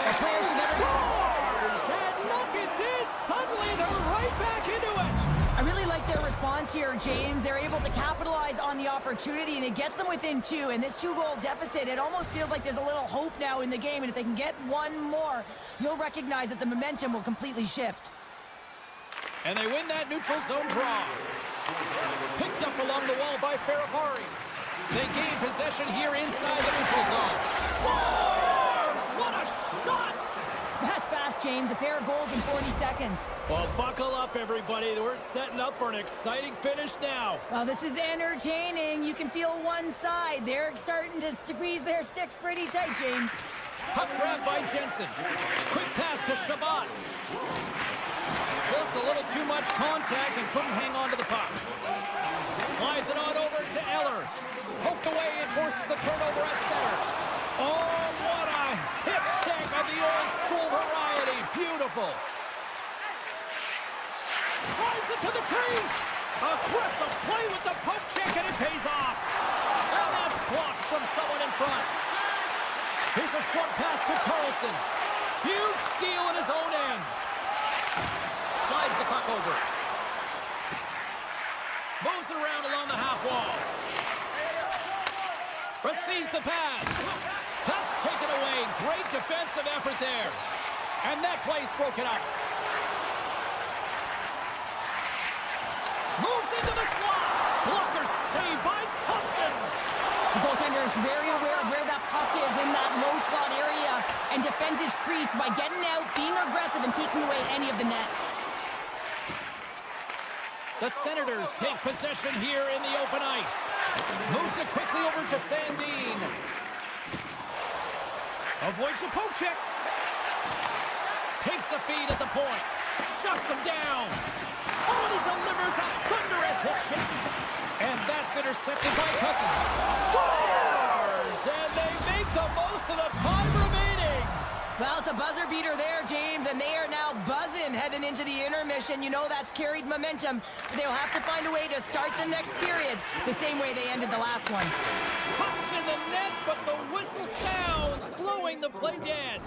A player should never scores! And look at this. Suddenly they're right back into it. I really like their response here, James. They're able to capitalize on the opportunity, and it gets them within 2. And this 2-goal deficit, it almost feels like there's a little hope now in the game. And if they can get one more, you'll recognize that the momentum will completely shift. And they win that neutral zone draw. Picked up along the wall by Ferravari. They gain possession here inside the neutral zone. Scores! What a shot! That's fast, James. A pair of goals in 40 seconds. Well, buckle up, everybody. We're setting up for an exciting finish now. Well, this is entertaining. You can feel one side. They're starting to squeeze their sticks pretty tight, James. Puck grab by Jensen. Quick pass to Shabbat. Just a little too much contact and couldn't hang on to the puck. Slides it on over to Eller. Poked away and forces the turnover at center. Oh, what a hip check of the old school variety. Beautiful. Drives it to the crease. Aggressive play with the poke check, and it pays off. And that's blocked from someone in front. Here's a short pass to Carlson. Huge steal in his own end. Slides the puck over. Moves it around along the half wall. Receives the pass. That's taken away. Great defensive effort there. And that play's broken up. Moves into the slot. Blocker saved by Thompson. The goaltender is very aware of where that puck is in that low slot area and defends his crease by getting out, being aggressive, and taking away any of the net. The Senators take possession here in the open ice. Moves it quickly over to Sandin. Avoids the poke check. Takes the feed at the point. Shuts him down. Oh, and he delivers a thunderous hit check. And that's intercepted by Cousins. Scores! And they make the most of the time remaining. Well, it's a buzzer beater there, James, and they are now buzzing heading into the intermission. You know that's carried momentum. They'll have to find a way to start the next period the same way they ended the last one. Pucks in the net, but the whistle sounds, blowing the play dead.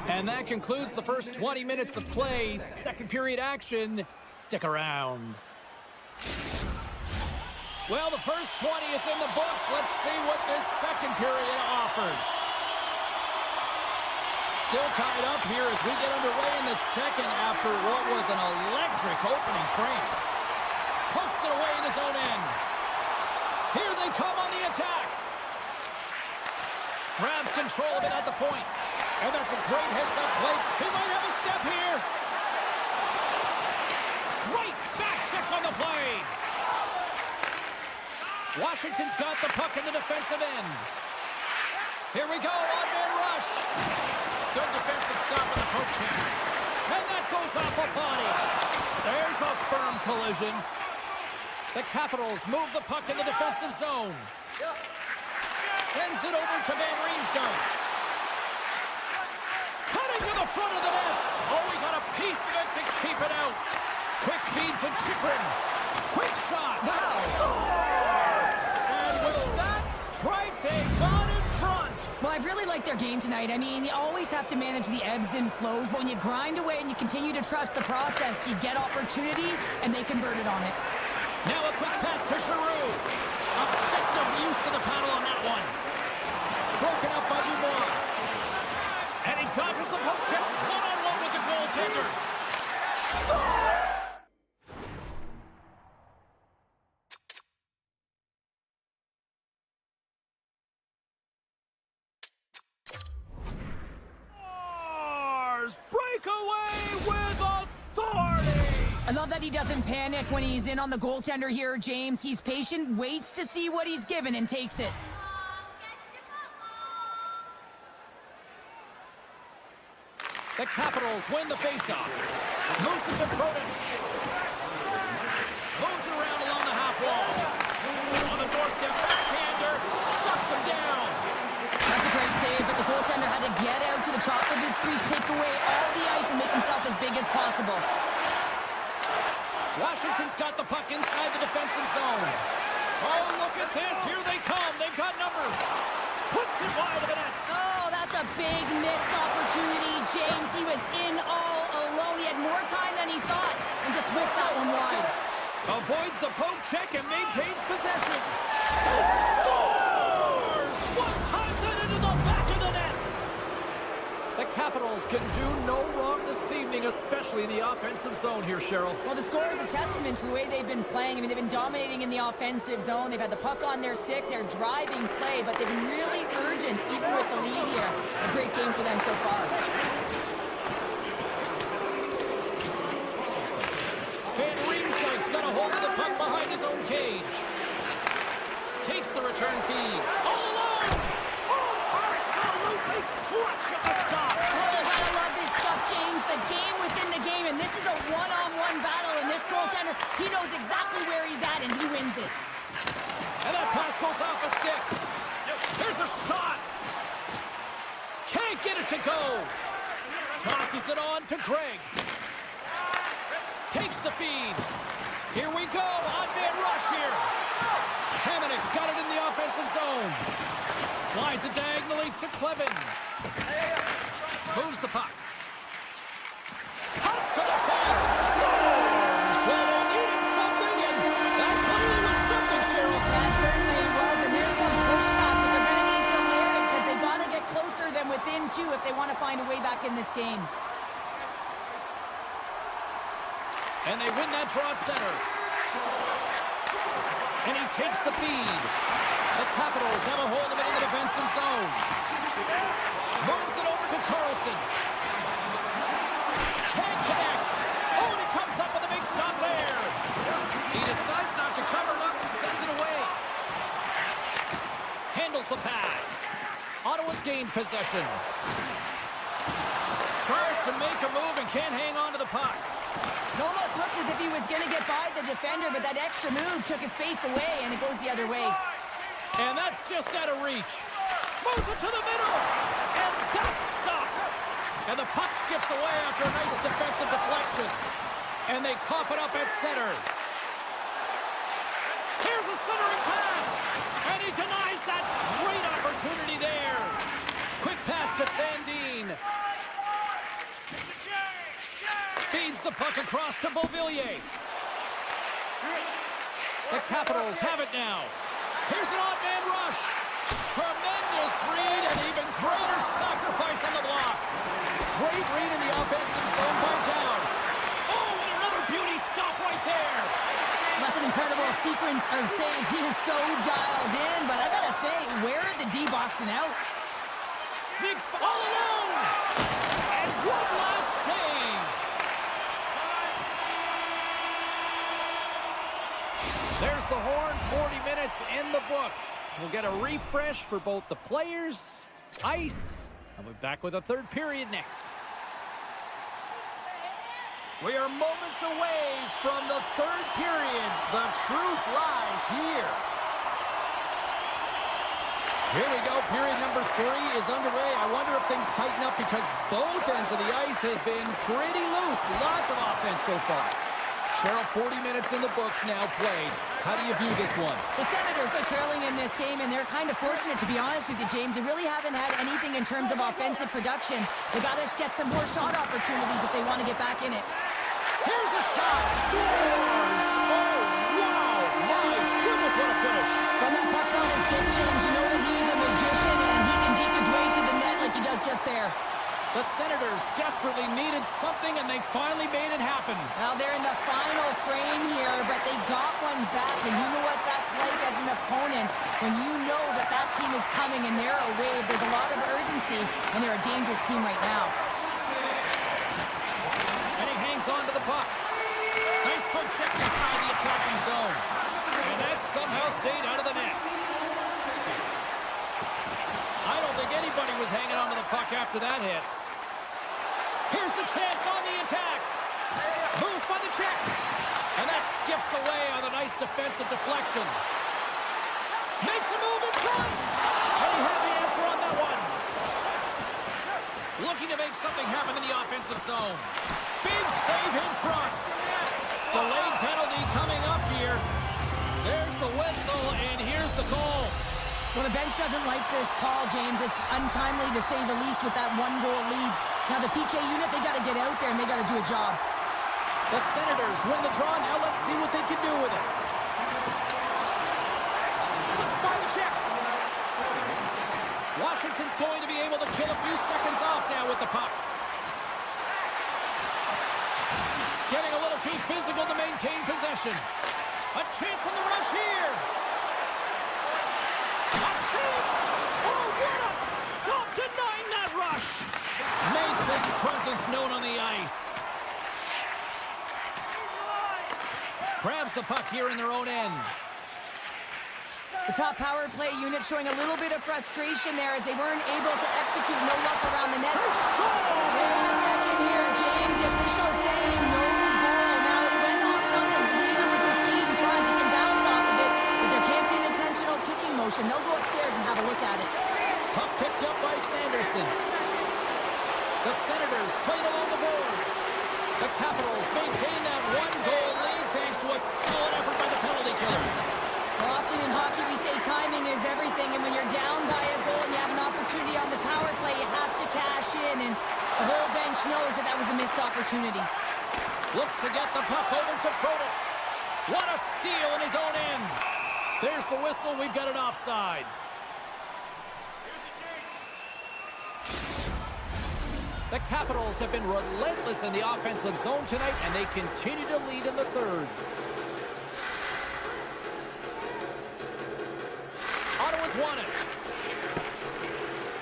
And that concludes the first 20 minutes of play. Second period action. Stick around. Well, the first 20 is in the books. Let's see what this second period offers. Still tied up here as we get underway in the second after what was an electric opening frame. Pumps it away in his own end. Here they come on the attack. Grabs control of it at the point. And that's a great heads-up play. He might have a step here. Great back check on the play. Washington's got the puck in the defensive end. Here we go, on-man rush. Good defensive stop on the poke check. And that goes off a body. There's a firm collision. The Capitals move the puck in the defensive zone. Sends it over to Van Riemsdyk. Cutting to the front of the net. Oh, he got a piece of it to keep it out. Quick feed to Chychrun. Quick shot. Wow. Scores! And with that strike, they got in front. Well, I've really liked their game tonight. I mean, you always have to manage the ebbs and flows, but when you grind away and you continue to trust the process, you get opportunity, and they converted on it. Now a quick pass to Giroux. Effective use of the paddle on that one. Broken up by Dubois. And he dodges the poke check. One-on-one with the goaltender. Score! Breakaway with authority! I love that he doesn't panic when he's in on the goaltender here, James. He's patient, waits to see what he's given, and takes it. The Capitals win the faceoff. Moves it to Protas. Moves it around along the half wall. On the doorstep, backhander. Shuts him down. That's a great save, but the goaltender had to get out to the top of his crease, take away all the ice, and make himself as big as possible. Washington's got the puck inside the defensive zone. Oh, look at this. Here they come. They've got numbers. Puts it wide of the net. Oh, that's a big missed opportunity, James. He was in all alone. He had more time than he thought, and just whipped that one wide. Avoids the poke check and maintains possession. He scores! One times it into the back of the net. The Capitals can do no wrong this evening, especially in the offensive zone here, Cheryl. Well, the score is a testament to the way they've been playing. I mean, they've been dominating in the offensive zone. They've had the puck on their stick. They're driving play, but they've been really urgent, even with the lead here. A great game for them so far. Van Riemsdyk's got a hold of the puck behind his own cage. Takes the return feed. All alone! Oh, absolutely clutch at the stop. Oh, I love this stuff, James. The game within the game, and this is a one-on-one battle, and this goaltender, he knows exactly where he's at, and he wins it. And that pass goes off a stick. There's a shot. Can't get it to go. Tosses it on to Craig. Takes the feed. Here we go. Odd man rush here. Hamannik's got it in the offensive zone. Slides it diagonally to Clevin. Moves the puck. Cuts to the pass. Scores! Well, they needed something, and that clearly was something, Cheryl. That certainly was, and there's some pushback, but they're going to need to layer it because they've got to get closer than within two if they want to find a way back in this game. And they win that draw at center. And he takes the feed. The Capitals have a hold of it in the defensive zone. Moves it over to Carlson. Can't connect. Oh, and he comes up with a big stop there. He decides not to cover it up and sends it away. Handles the pass. Ottawa's gained possession. Tries to make a move and can't hang on to the puck. It almost looked as if he was going to get by the defender, but that extra move took his face away, and it goes the other way. And that's just out of reach. Moves it to the middle. And that's stopped. And the puck skips away after a nice defensive deflection. And they cough it up at center. Here's a centering pass. And he denies that great opportunity there. Quick pass to Sandin. Feeds the puck across to Beauvillier. The Capitals have it now. Here's an odd man rush. Tremendous read and even greater sacrifice on the block. Great read in the offensive zone by Down. Oh, and another beauty stop right there. That's an incredible sequence of saves. He is so dialed in, but I gotta say, where are the D boxing out? Sneaks all alone. And one last save. There's the horn, 40 minutes in the books. We'll get a refresh for both the players, ice, and we're back with a third period next. We are moments away from the third period. The truth lies here. Here we go. Period number 3 is underway. I wonder if things tighten up because both ends of the ice have been pretty loose. Lots of offense so far. Cheryl, 40 minutes in the books now played. How do you view this one? The Senators are trailing in this game, and they're kind of fortunate, to be honest with you, James. They really haven't had anything in terms of offensive production. They got to get some more shot opportunities if they want to get back in it. Here's a shot. Scores! Oh, wow. My goodness, what a finish. When that puck's on his hip, James, you know that he's a magician, and he can deke his way to the net like he does just there. The Senators desperately needed something, and they finally made it happen. Well, they're in the final frame here, but they got one back, and you know what that's like as an opponent. When you know that that team is coming and they're a wave, there's a lot of urgency, and they're a dangerous team right now. And he hangs on to the puck. Nice puck check inside the attacking zone. And that somehow stayed out of the net. I don't think anybody was hanging on to the puck after that hit. Here's the chance on the attack. Moves by the check. And that skips away on a nice defensive deflection. Makes a move in front. And he had the answer on that one. Looking to make something happen in the offensive zone. Big save in front. Delayed penalty coming up here. There's the whistle, and here's the call. Well, the bench doesn't like this call, James. It's untimely to say the least with that one-goal lead. Now, the PK unit, they got to get out there, and they got to do a job. The Senators win the draw. Now let's see what they can do with it. Slips by the check. Washington's going to be able to kill a few seconds off now with the puck. Getting a little too physical to maintain possession. A chance on the rush here. A chance! Oh, what a stop denying that rush! Makes his presence known on the ice. Grabs the puck here in their own end. The top power play unit showing a little bit of frustration there as they weren't able to execute. No luck around the net. Wait a second here, James. The official saying no goal. Now it went off something. I believe it was the skate in front. He can bounce off of it, but there can't be an intentional kicking motion. They'll go upstairs and have a look at it. Puck picked up by Sanderson. The Senators played along the boards. The Capitals maintain that 1-0 The whole bench knows that that was a missed opportunity. Looks to get the puck over to Protas. What a steal in his own end. There's the whistle. We've got an offside. The Capitals have been relentless in the offensive zone tonight, and they continue to lead in the third. Ottawa's won it.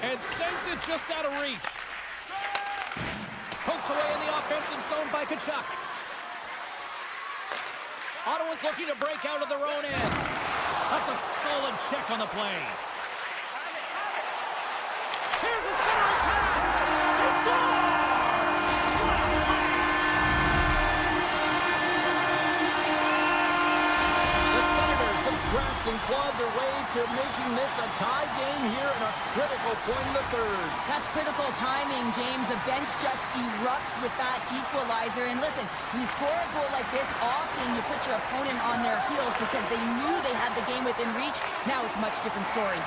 And sends it just out of reach. Poked away in the offensive zone by Tkachuk. Ottawa's looking to break out of their own end. That's a solid check on the play. Here's a centering pass. They score! The Senators have scratched and clawed their way to making this a tie game here in a critical point in the third. That's critical timing, James. The bench just erupts with that equalizer. And listen, when you score a goal like this, often you put your opponent on their heels because they knew they had the game within reach. Now it's a much different story.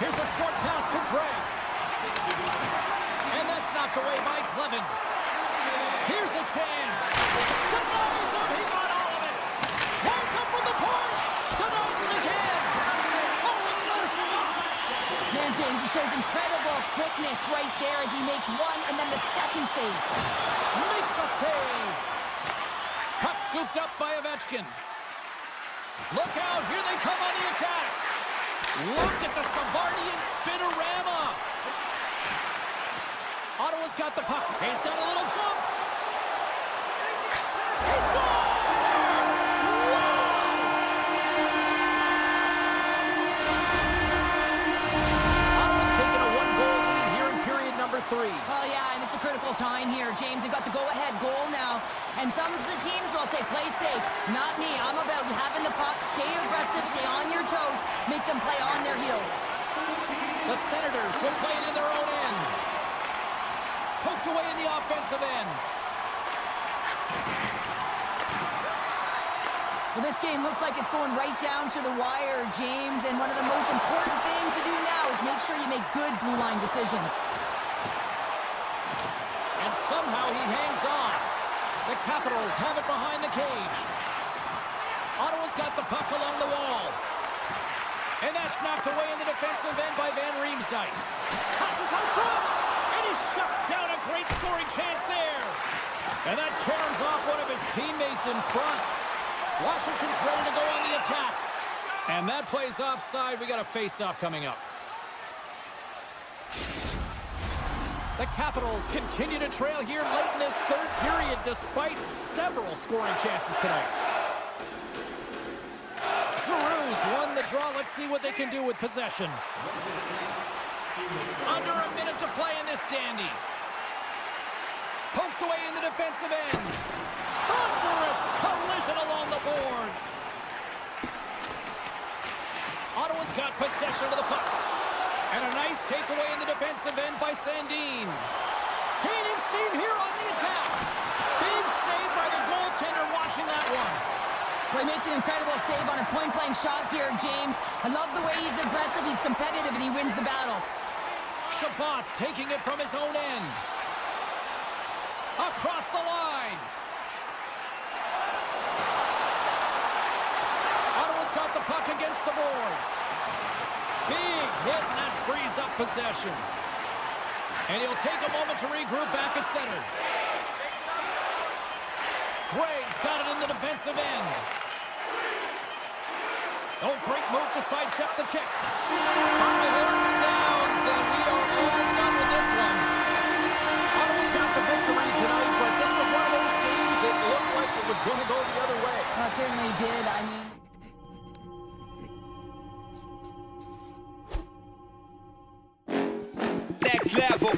Here's a short pass to Gray. And that's knocked away by Clevin. Here's a chance. Denies him. He got all of it. Lines up from the point. Denies him again. Oh, another stop. Man, James, he shows incredible quickness right there as he makes one and then the second save. Makes a save. Puck scooped up by Ovechkin. Look out. Here they come on the attack. Look at the Savardian spinorama. Ottawa's got the puck. He's got a little jump. He scores! Ottawa's taken a one-goal lead here in period number 3. Oh, yeah, and it's a critical time here, James. They've got the go-ahead goal now. And some of the teams will say, play safe. Not me. I'm about having the puck, stay aggressive, stay on your toes, make them play on their heels. The Senators will play it in their own end. Poked away in the offensive end. Well, this game looks like it's going right down to the wire, James. And one of the most important things to do now is make sure you make good blue line decisions. And somehow he hangs on. The Capitals have it behind the cage. Ottawa's got the puck along the wall. And that's knocked away in the defensive end by Van Riemsdyk. Passes out front. And he shuts down a great scoring chance there. And that caroms off one of his teammates in front. Washington's ready to go on the attack. And that plays offside. We got a face-off coming up. The Capitals continue to trail here late in this third period despite several scoring chances tonight. Giroux's won the draw. Let's see what they can do with possession. Under a minute to play in this dandy. Poked away in the defensive end. Thunderous collision along the boards. Ottawa's got possession of the puck. And a nice takeaway in the defensive end by Sandin. Gaining steam here on the attack. Big save by the goaltender watching that one. Well, he makes an incredible save on a point-blank shot here, James. I love the way he's aggressive, he's competitive, and he wins the battle. Shabbat's taking it from his own end. Across the line. Ottawa's got the puck against the boards. Big hit, and that frees up possession. And he'll take a moment to regroup back at center. Gregg's got it in the defensive end. Oh, great move to sidestep the check. Final horn sounds, and we are all done with this one. Ottawa's got the victory tonight, but this was one of those games that looked like it was going to go the other way. Well, it certainly did. I mean... Next level.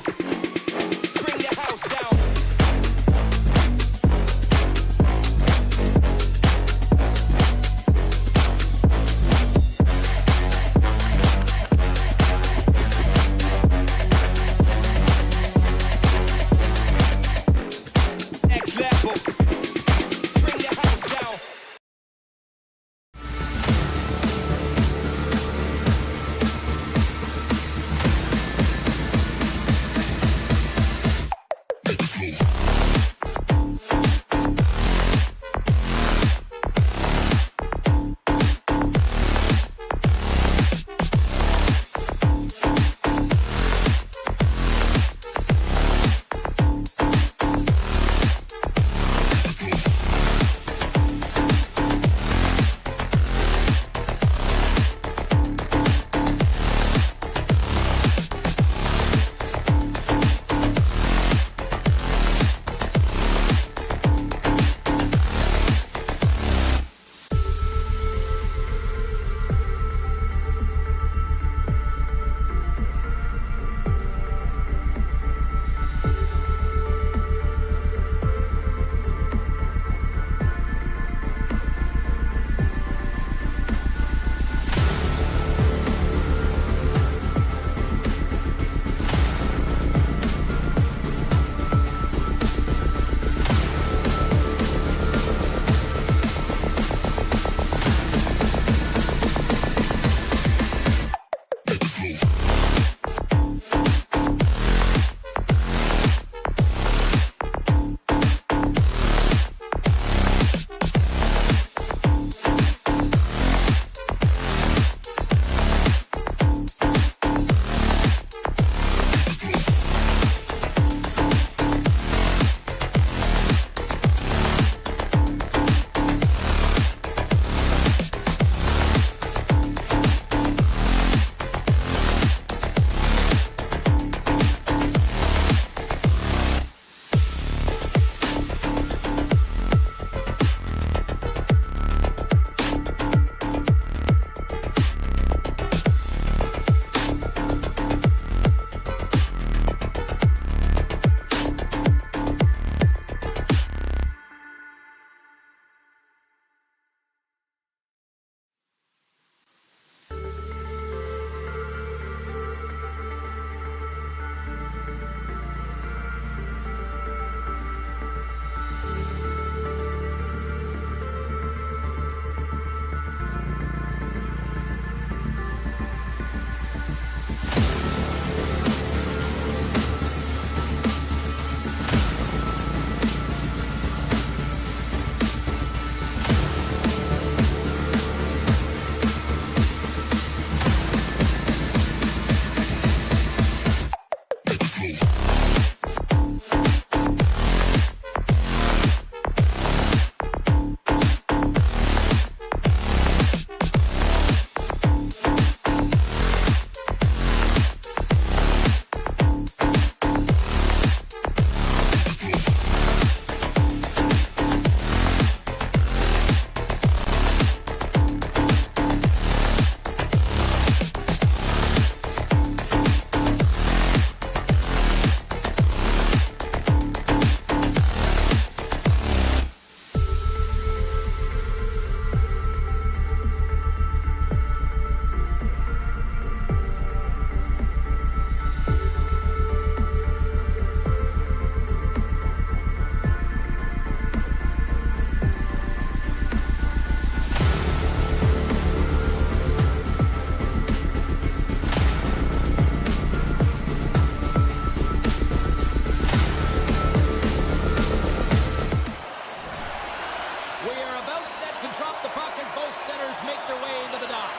both centers make their way into the dock.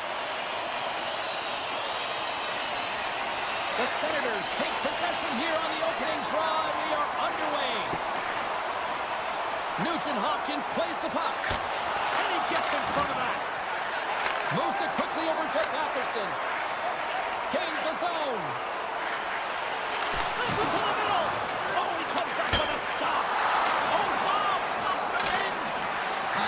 The Senators take possession here on the opening draw, and we are underway. Nugent-Hopkins plays the puck, and he gets in front of that. Moves it quickly over to Patterson. Gains the zone. Sends it to the middle. Oh, he comes up with a stop. Oh, wow, stops him again.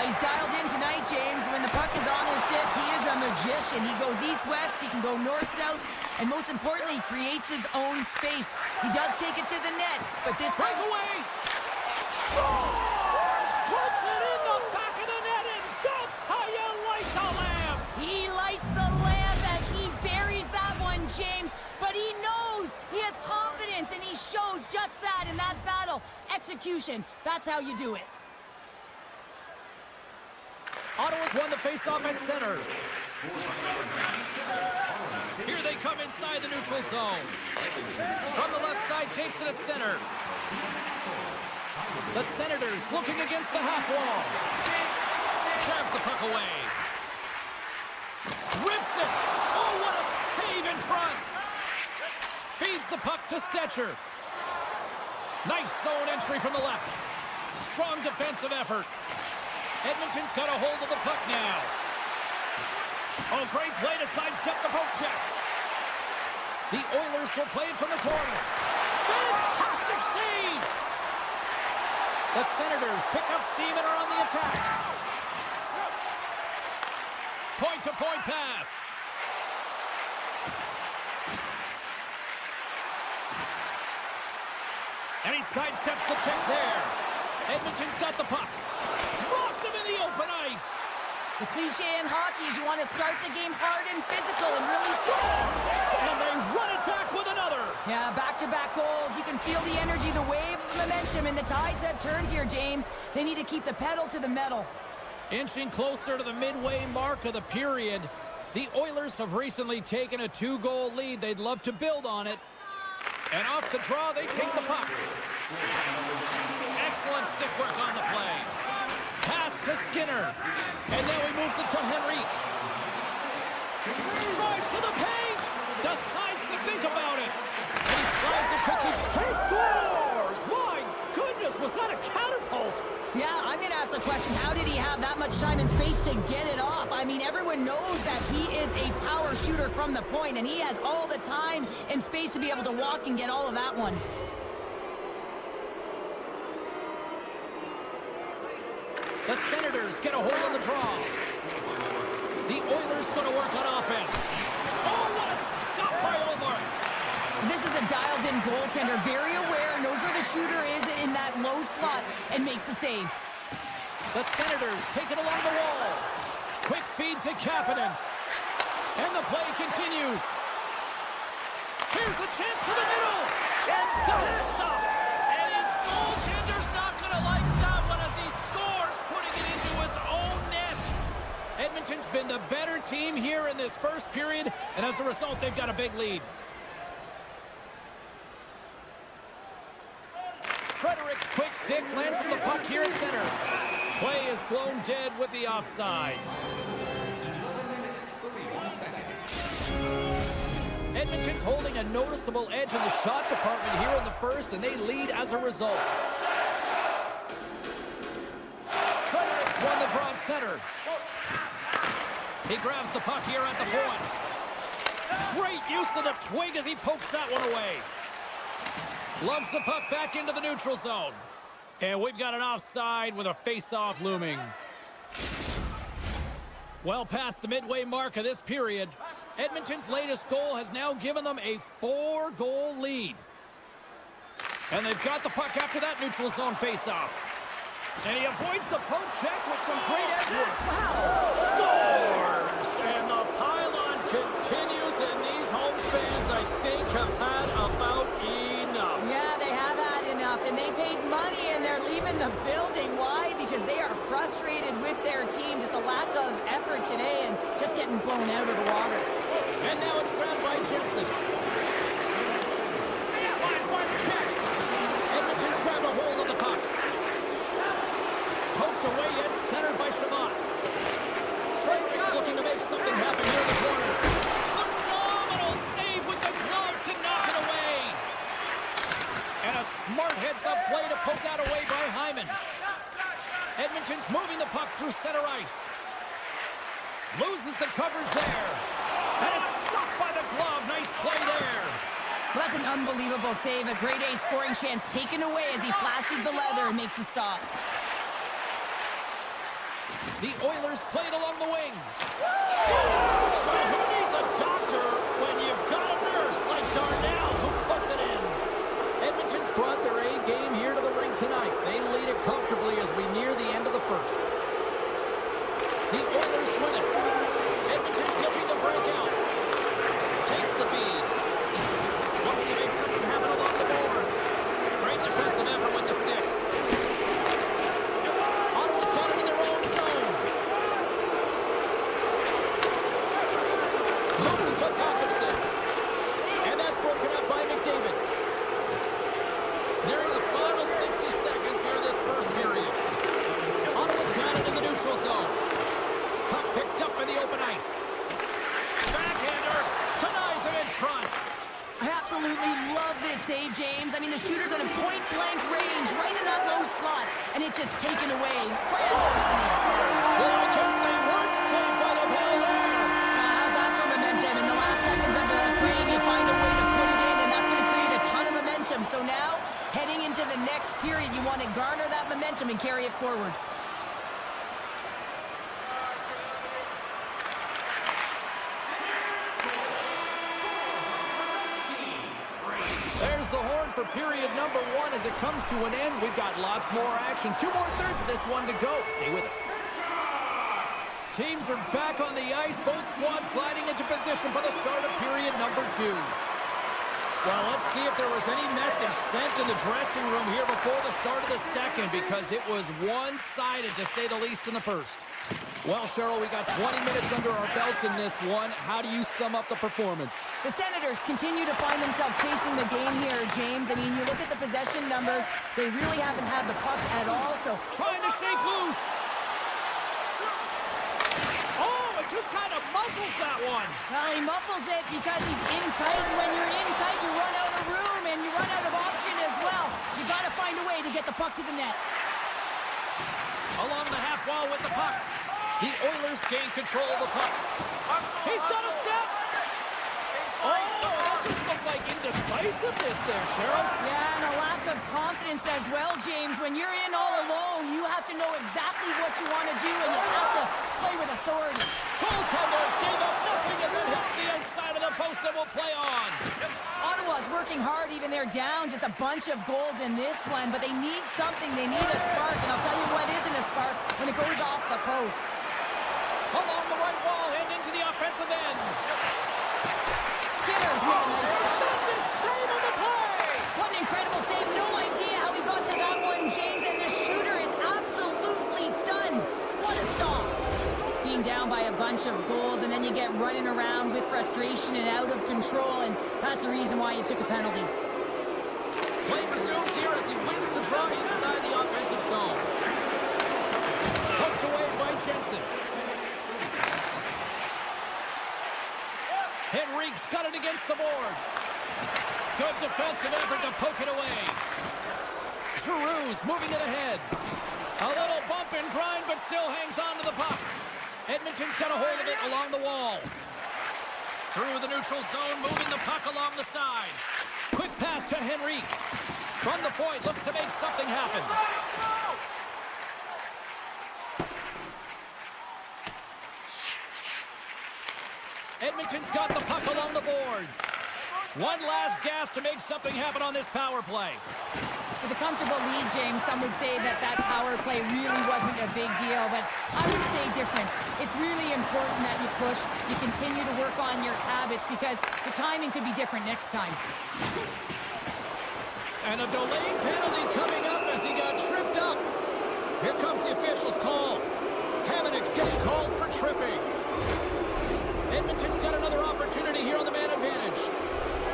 He's dialed in tonight, James. When the puck is on his stick, he is a magician. He goes east-west, he can go north-south, and most importantly, he creates his own space. He does take it to the net, but this time... Breakaway! Scores! Puts it in the back of the net, and that's how you light the lamp! He lights the lamp as he buries that one, James, but he knows he has confidence, and he shows just that in that battle. Execution, that's how you do it. Ottawa's won the face-off at center. Here they come inside the neutral zone. From the left side, takes it at center. The Senators looking against the half wall. Jabs the puck away. Rips it. Oh, what a save in front. Feeds the puck to Stetcher. Nice zone entry from the left. Strong defensive effort. Edmonton's got a hold of the puck now. Oh, great play to sidestep the poke check. The Oilers will play it from the corner. Fantastic save! The Senators pick up steam and are on the attack. Point-to-point pass. And he sidesteps the check there. Edmonton's got the puck. Rocked him in the open ice. The cliche in hockey is you want to start the game hard and physical and really slow. And they run it back with another. Yeah, back-to-back goals. You can feel the energy, the wave of momentum, and the tides have turned here, James. They need to keep the pedal to the metal. Inching closer to the midway mark of the period, the Oilers have recently taken a 2-goal lead. They'd love to build on it. And off the draw, they take the puck. Excellent stick work on the play. Pass to Skinner. And now he moves it to Henrique. Drives to the paint. Decides to think about it. And he slides it quickly. He scores! My goodness, was that a catapult? Yeah, I'm going to ask the question, how did he have that much time and space to get it off? I mean, everyone knows that he is a power shooter from the point, and he has all the time and space to be able to walk and get all of that one. The Senators get a hold of the draw. The Oilers going to work on offense. Oh, what a stop by Olmark. This is a dialed-in goaltender, very aware, knows where the shooter is in that low slot, and makes the save. The Senators take it along the wall. Quick feed to Kapanen. And the play continues. Here's a chance to the middle. And that's stopped. And his goaltender's not going to like that one as he scores, putting it into his own net. Edmonton's been the better team here in this first period, and as a result, they've got a big lead. Frederick's quick stick lands on the puck here at center. Play is blown dead with the offside. Edmonton's holding a noticeable edge in the shot department here in the first, and they lead as a result. Frederick's won the draw at center. He grabs the puck here at the point. Great use of the twig as he pokes that one away. Loves the puck back into the neutral zone. And we've got an offside with a face-off looming. Well past the midway mark of this period, Edmonton's latest goal has now given them a 4-goal lead. And they've got the puck after that neutral zone face-off. And he avoids the poke check with some great edge work. Wow! Scores! And the pylon continues, and these home fans, I think, have had about enough. Yeah, they have had enough, and they paid money, and they're leaving the building. Why? Because they are frustrated with their team. Just a lack of effort today and just getting blown out of the water. And now it's grabbed by Jensen. Slides by the check. Edmonton's grabbed a hold of the puck. Poked away yet centered by Shabbat. something happen here in the corner. Phenomenal save with the glove to knock it away. And a smart heads-up play to poke that away by Hyman. Edmonton's moving the puck through center ice. Loses the coverage there. And it's stopped by the glove. Nice play there. Well, that's an unbelievable save. A grade A scoring chance taken away as he flashes the leather and makes the stop. The Oilers play it along the wing. Scores! But who needs a doctor when you've got a nurse like Darnell who puts it in? Edmonton's brought their A game here to the rink tonight. They lead it comfortably as we near the end of the first. The Oilers win it. Edmonton's looking to break out. Takes the feed. Looking to make something happen along the boards. Great defensive effort with the stick. Ottawa's got it in their own zone. Moves it to Patterson. And that's broken up by McDavid. Nearing the final 60 seconds here this first period. Ottawa's got it in the neutral zone. Puck picked up in the open ice. Backhander denies him in front. I absolutely love this save, James. I mean, the shooter's at a point-blank range, right in that low slot, and it's just taken away. Great larceny. Well, I guess they weren't saved by the ball there. How's that for momentum? In the last seconds of the frame, you find a way to put it in, and that's going to create a ton of momentum. So now, heading into the next period, you want to garner that momentum and carry it forward. There's the horn for period number 1 as it comes to an end. We've got lots more action. 2 more thirds of this one to go. Stay with us. Teams are back on the ice. Both squads gliding into position for the start of period number 2. Well, let's see if there was any message sent in the dressing room here before the start of the second, because it was one-sided, to say the least, in the first. Well, Cheryl, we got 20 minutes under our belts in this one. How do you sum up the performance? The Senators continue to find themselves chasing the game here, James. I mean, you look at the possession numbers, they really haven't had the puck at all, so... Trying to shake loose. Oh, it just kind of muffles that one. Well, he muffles it because he's in tight. When you're in tight, you run out of room, and you run out of option as well. You got to find a way to get the puck to the net. Along the half wall with the puck. The Oilers gain control of the puck. He's done a step. Oh, that just looked like indecisiveness there, Cheryl. Yeah, and a lack of confidence as well, James. When you're in all alone, you have to know exactly what you want to do, and you have to play with authority. Goaltender gave up nothing as it hits the outside of the post and will play on. Ottawa's working hard, even they're down just a bunch of goals in this one, but they need something. They need a spark, and I'll tell you what isn't a spark when it goes off the post. Along the right wall and into the offensive end. Skinner's made a nice stop. Tremendous save on the play. What an incredible save. No idea how he got to that one, James, and the shooter is absolutely stunned. What a stop. Being down by a bunch of goals, and then you get running around with frustration and out of control, and that's the reason why you took a penalty. Play resumes here as he wins the draw inside the offensive zone. Poked away by Jensen. Henrique's got it against the boards. Good defensive effort to poke it away. Giroux's moving it ahead. A little bump and grind, but still hangs on to the puck. Edmonton's got a hold of it along the wall. Through the neutral zone, moving the puck along the side. Quick pass to Henrique. From the point, looks to make something happen. Edmonton's got the puck along the boards. One last gas to make something happen on this power play. With a comfortable lead, James, some would say that power play really wasn't a big deal, but I would say different. It's really important that you push, you continue to work on your habits, because the timing could be different next time. And a delayed penalty coming up as he got tripped up. Here comes the official's call. Hamannik's getting called for tripping. Edmonton's got another opportunity here on the man advantage.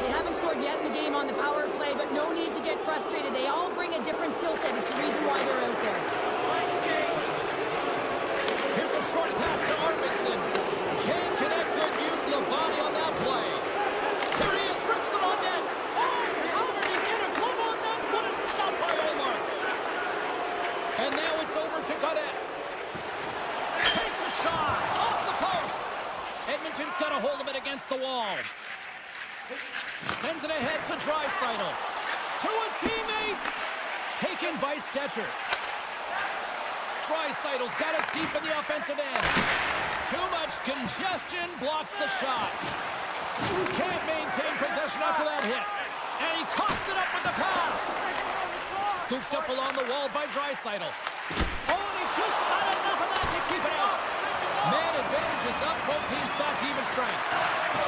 They haven't scored yet in the game on the power play, but no need to get frustrated. They all bring a different skill set. It's the reason why they're out there. Here's a short pass to Arvidsson. Can't a hold of it against the wall. Sends it ahead to Draisaitl. To his teammate. Taken by Stetcher. Draisaitl's got it deep in the offensive end. Too much congestion, blocks the shot. Can't maintain possession after that hit. And he coughs it up with the pass. Scooped up along the wall by Draisaitl. Oh, and he just had enough of that to keep it out. Man advantages up, both teams back to even strength.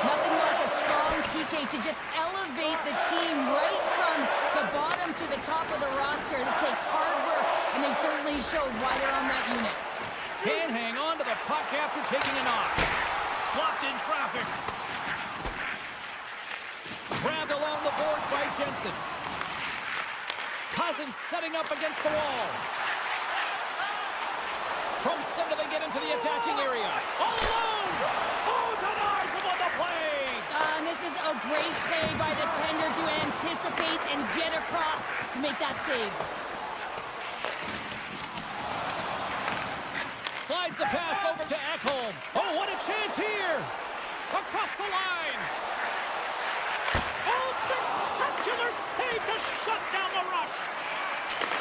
Nothing like a strong PK to just elevate the team right from the bottom to the top of the roster. This takes hard work, and they certainly showed why they're on that unit. Can't hang on to the puck after taking a knock. Blocked in traffic. Grabbed along the boards by Jensen. Cousins setting up against the wall. From center they get into the attacking area. All alone! Oh, denies him on the play! And this is a great play by the tender to anticipate and get across to make that save. Slides the pass over to Ekholm. Oh, what a chance here! Across the line! Oh, spectacular save to shut down the rush!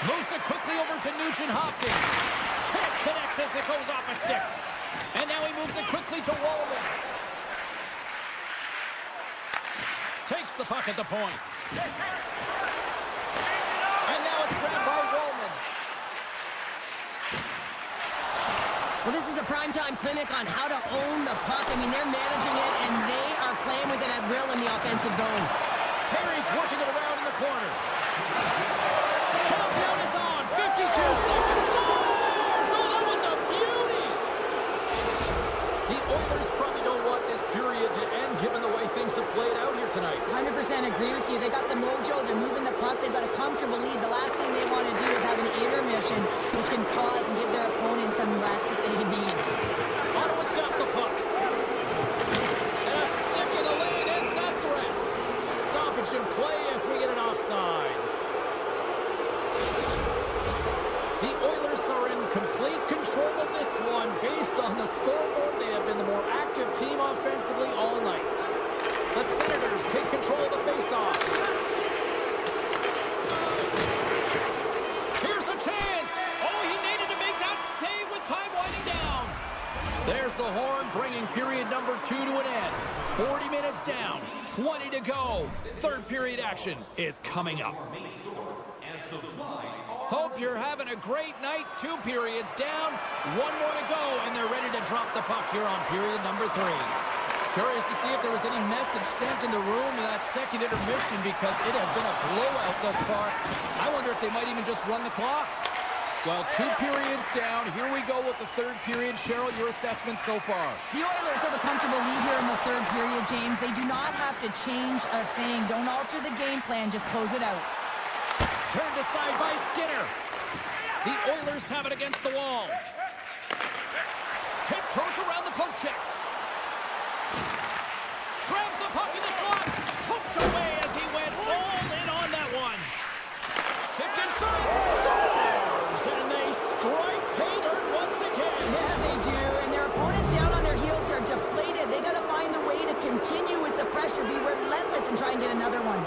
Moves it quickly over to Nugent-Hopkins. Can't connect as it goes off a stick. And now he moves it quickly to Wallman. Takes the puck at the point. And now it's grabbed by Wallman. Well, this is a primetime clinic on how to own the puck. I mean, they're managing it, and they are playing with it at will in the offensive zone. Perry's working it around in the corner. Countdown is on. 52 seconds. Scores! Oh, that was a beauty! The Oilers probably don't want this period to end, given the way things have played out here tonight. 100% agree with you. They got the mojo. They're moving the puck. They've got a comfortable lead. The last thing they want to do is have an intermission, which can pause and give their opponent some rest that they need. Ottawa's got the puck. And a stick in the lane ends that threat. Stoppage in play as we get an offside. The Oilers are in complete control of this one. Based on the scoreboard, they have been the more active team offensively all night. The Senators take control of the faceoff. Here's a chance. Oh, he needed to make that save with time winding down. There's the horn, bringing period number 2 to an end. 40 minutes down, 20 to go. Third period action is coming up. Hope you're having a great night. 2 periods down, 1 more to go, and they're ready to drop the puck here on period number 3. Curious to see if there was any message sent in the room in that second intermission, because it has been a blowout thus far. I wonder if they might even just run the clock. Well, 2 periods down. Here we go with the third period. Cheryl, your assessment so far? The Oilers have a comfortable lead here in the third period, James. They do not have to change a thing. Don't alter the game plan. Just close it out. Turned aside by Skinner. The Oilers have it against the wall. Tiptoes around the poke check. Grabs the puck in the slot. Poked away as he went all in on that one. Tipped inside. Scores! And they strike Painter once again. Yeah, they do. And their opponents down on their heels. They're deflated. They got to find a way to continue with the pressure, be relentless, and try and get another one.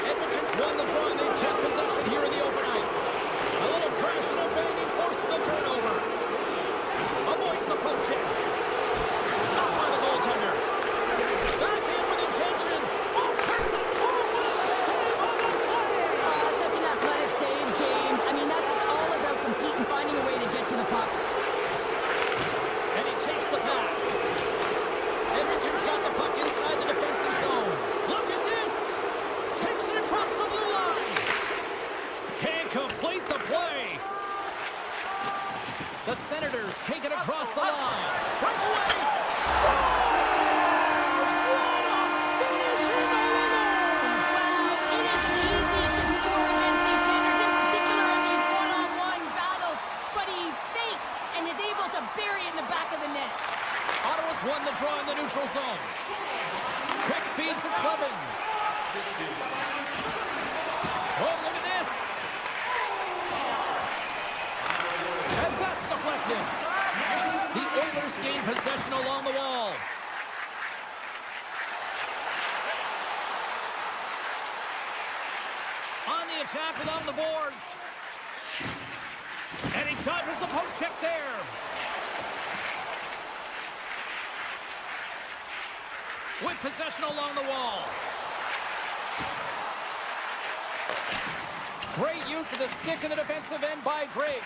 Edmonton's won the draw, and they take possession here in the open ice. A little crash and a banging forces the turnover. Avoids the poke check. Stopped by the goaltender. Backhand with intention. Oh, turns it. Oh, what a save on the play. That's such an athletic save, James. I mean, that's just all about competing, finding a way to get to the puck. And he takes the pass. Edmonton's got the puck inside the defensive zone. Look at this. Takes it across the blue line. Can't complete the play. The Senators take it across the line. Breakaway. Scores! What a finish in the middle. Wow, it isn't easy to score against these tenders, in particular in these one-on-one battles, but he fakes and is able to bury it in the back of the net. Ottawa's won the draw in the neutral zone. Quick feed to Clevin. Oh, look at this. And that's deflected. The Oilers gain possession along the wall. attack along the boards. And he dodges the poke check there. With possession along the wall. Great use of the stick in the defensive end by Greg.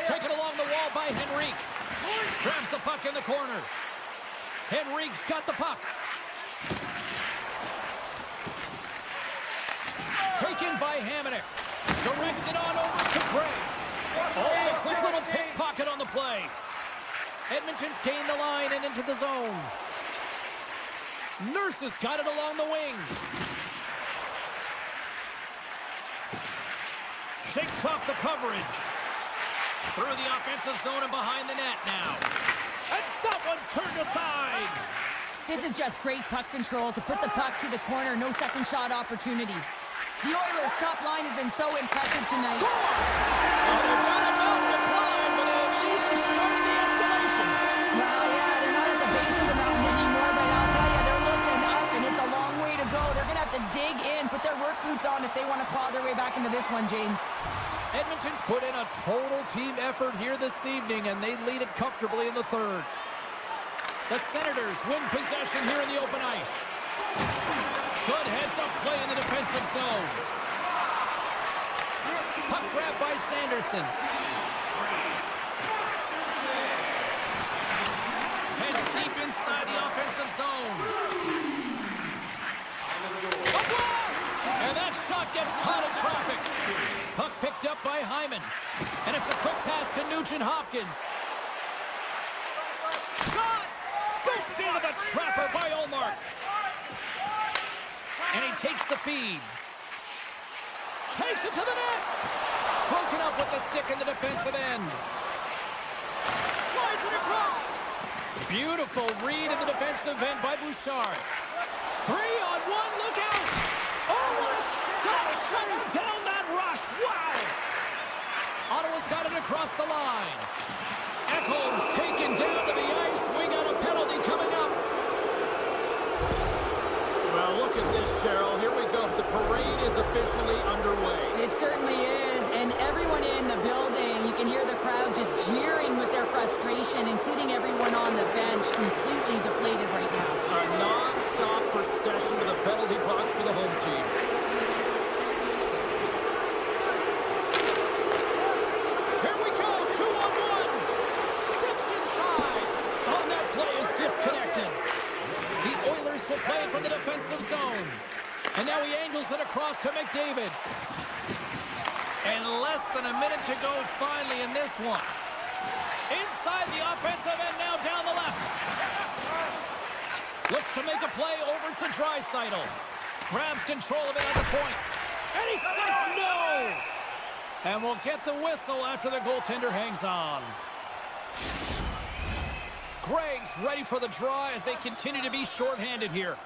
Taken along the wall by Henrique. Grabs the puck in the corner. Henrique's got the puck. Taken by Hamonic. Directs it on over to Greg. Oh, a quick little pickpocket on the play. Edmonton's gained the line and into the zone. Nurse has got it along the wing. Shakes off the coverage. Through the offensive zone and behind the net now. And that one's turned aside. This is just great puck control to put the puck to the corner. No second shot opportunity. The Oilers' top line has been so impressive tonight. Oh, they've got a mountain to climb, but at least he started the escalation. Well, yeah, they're not at the base of the mountain anymore, but I'll tell you, they're looking up, and it's a long way to go. They're going to have to dig in, put their work boots on if they want to claw their way back into this one, James. Edmonton's put in a total team effort here this evening, and they lead it comfortably in the third. The Senators win possession here in the open ice. Good heads-up play in the defensive zone. Puck grab by Sanderson. Heads deep inside the offensive zone. A blast! And that shot gets caught in traffic. Puck picked up by Hyman. And it's a quick pass to Nugent-Hopkins. Shot! Scooped into the trapper by Ullmark. And he takes the feed. Takes it to the net. Broken up with the stick in the defensive end. Slides it across. Beautiful read in the defensive end by Bouchard. 3-on-1, look out. Oh, what a stop shutting down that rush. Wow. Ottawa's got it across the line. Ekholm's taken down to the ice. We got a penalty coming up. Well, look at this, Cheryl. Here we go. The parade is officially underway. It certainly is, and everyone in the building, you can hear the crowd just jeering with their frustration, including everyone on the bench, completely deflated right now. A non-stop procession to the penalty box for the home team. Here we go, 2-on-1. Steps inside. Oh, that play is disconnected. The Oilers will play it from the defensive zone. And now he angles it across to McDavid. And less than a minute to go finally in this one. Inside the offensive end, now down the left. Looks to make a play over to Draisaitl. Grabs control of it at the point. And he says no! And we'll get the whistle after the goaltender hangs on. Gregg's ready for the draw as they continue to be shorthanded here.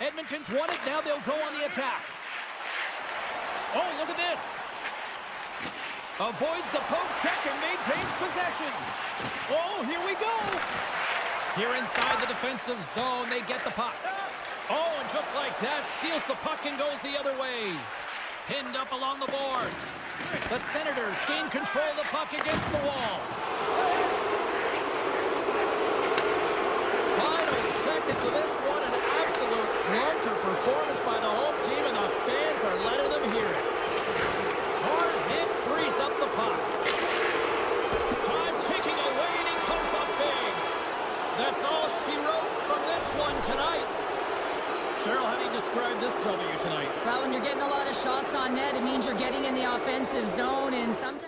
Edmonton's won it. Now they'll go on the attack. Oh, look at this. Avoids the poke check and maintains possession. Oh, here we go. Here inside the defensive zone, they get the puck. Oh, and just like that, steals the puck and goes the other way. Pinned up along the boards. The Senators gain control of the puck against the wall. Final seconds of this one, an absolute clunker performance by the home team, and the fans are letting them hear it. Hard hit frees up the puck. Time ticking away, and he comes up big. That's all she wrote from this one tonight. Cheryl, how do you describe this W tonight? Well, when you're getting a lot of shots on net, it means you're getting in the offensive zone, and sometimes...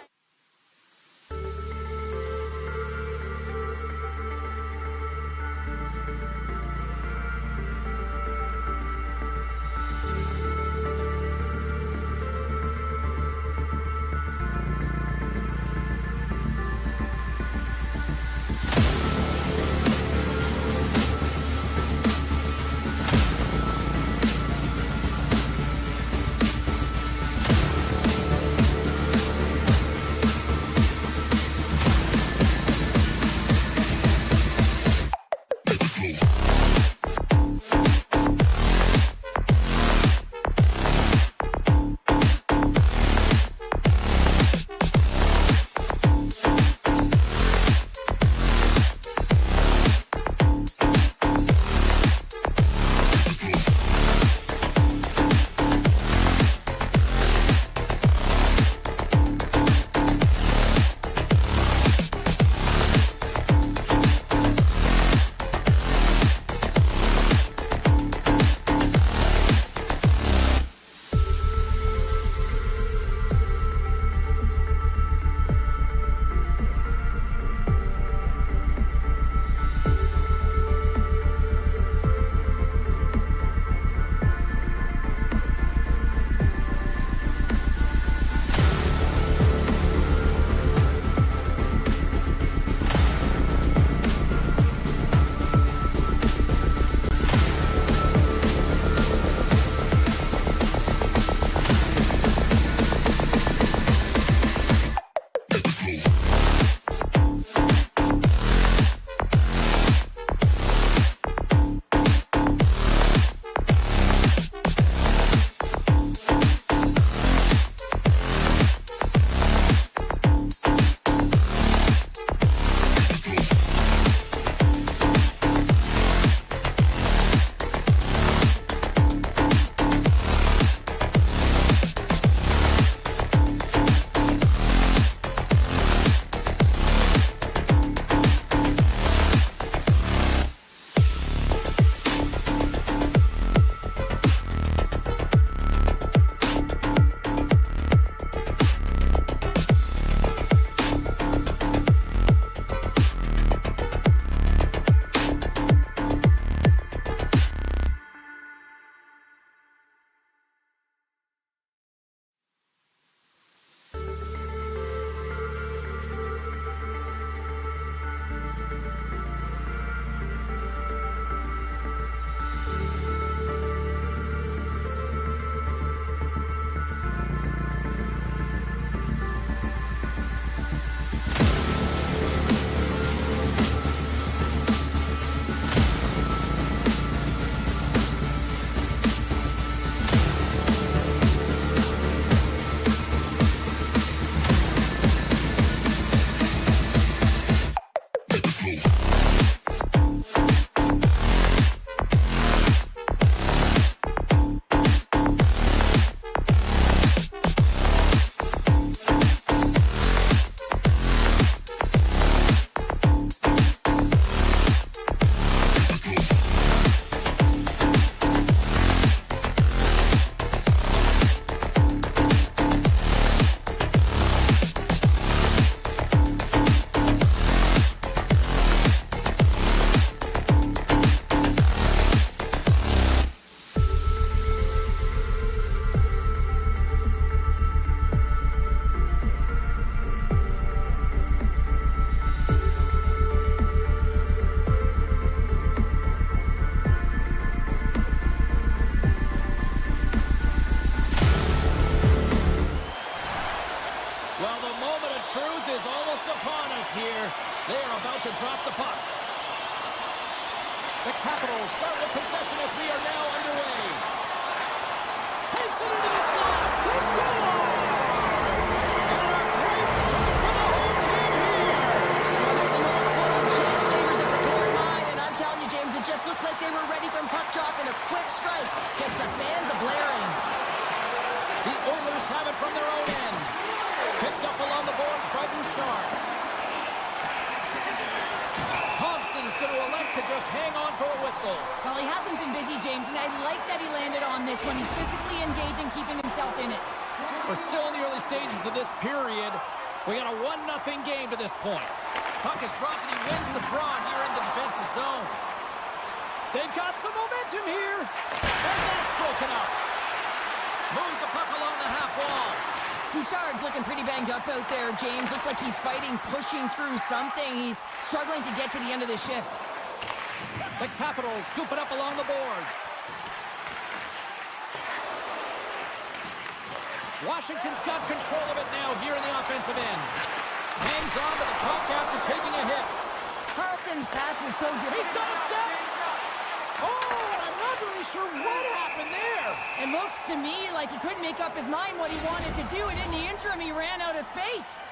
The Capitals start with possession as we are now underway. Takes it into the slot. They score! And a great start for the home team here. Well, there's another goal. James favors the prepared mind, and I'm telling you, James, it just looked like they were ready from puck drop, and a quick strike gets the fans a-blaring. The Oilers have it from their own end. Picked up along the boards by Bouchard. Thompson's going to elect to just hang on for a whistle. Well, he hasn't been busy, James, and I like that he landed on this one. He's physically engaged and keeping himself in it. We're still in the early stages of this period. We got a 1-0 game to this point. Puck is dropped and he wins the draw here in the defensive zone. They've got some momentum here. And that's broken up. Moves the puck along the half wall. Bouchard's looking pretty banged up out there, James. Looks like he's fighting, pushing through something. He's struggling to get to the end of the shift. The Capitals scoop it up along the boards. Washington's got control of it now here in the offensive end. Hangs on to the puck after taking a hit. Carlson's pass was so difficult. He's got a step. Oh, and I'm not really sure what happened there. It looks to me like he couldn't make up his mind what he wanted to do, and in the interim, he ran out of space.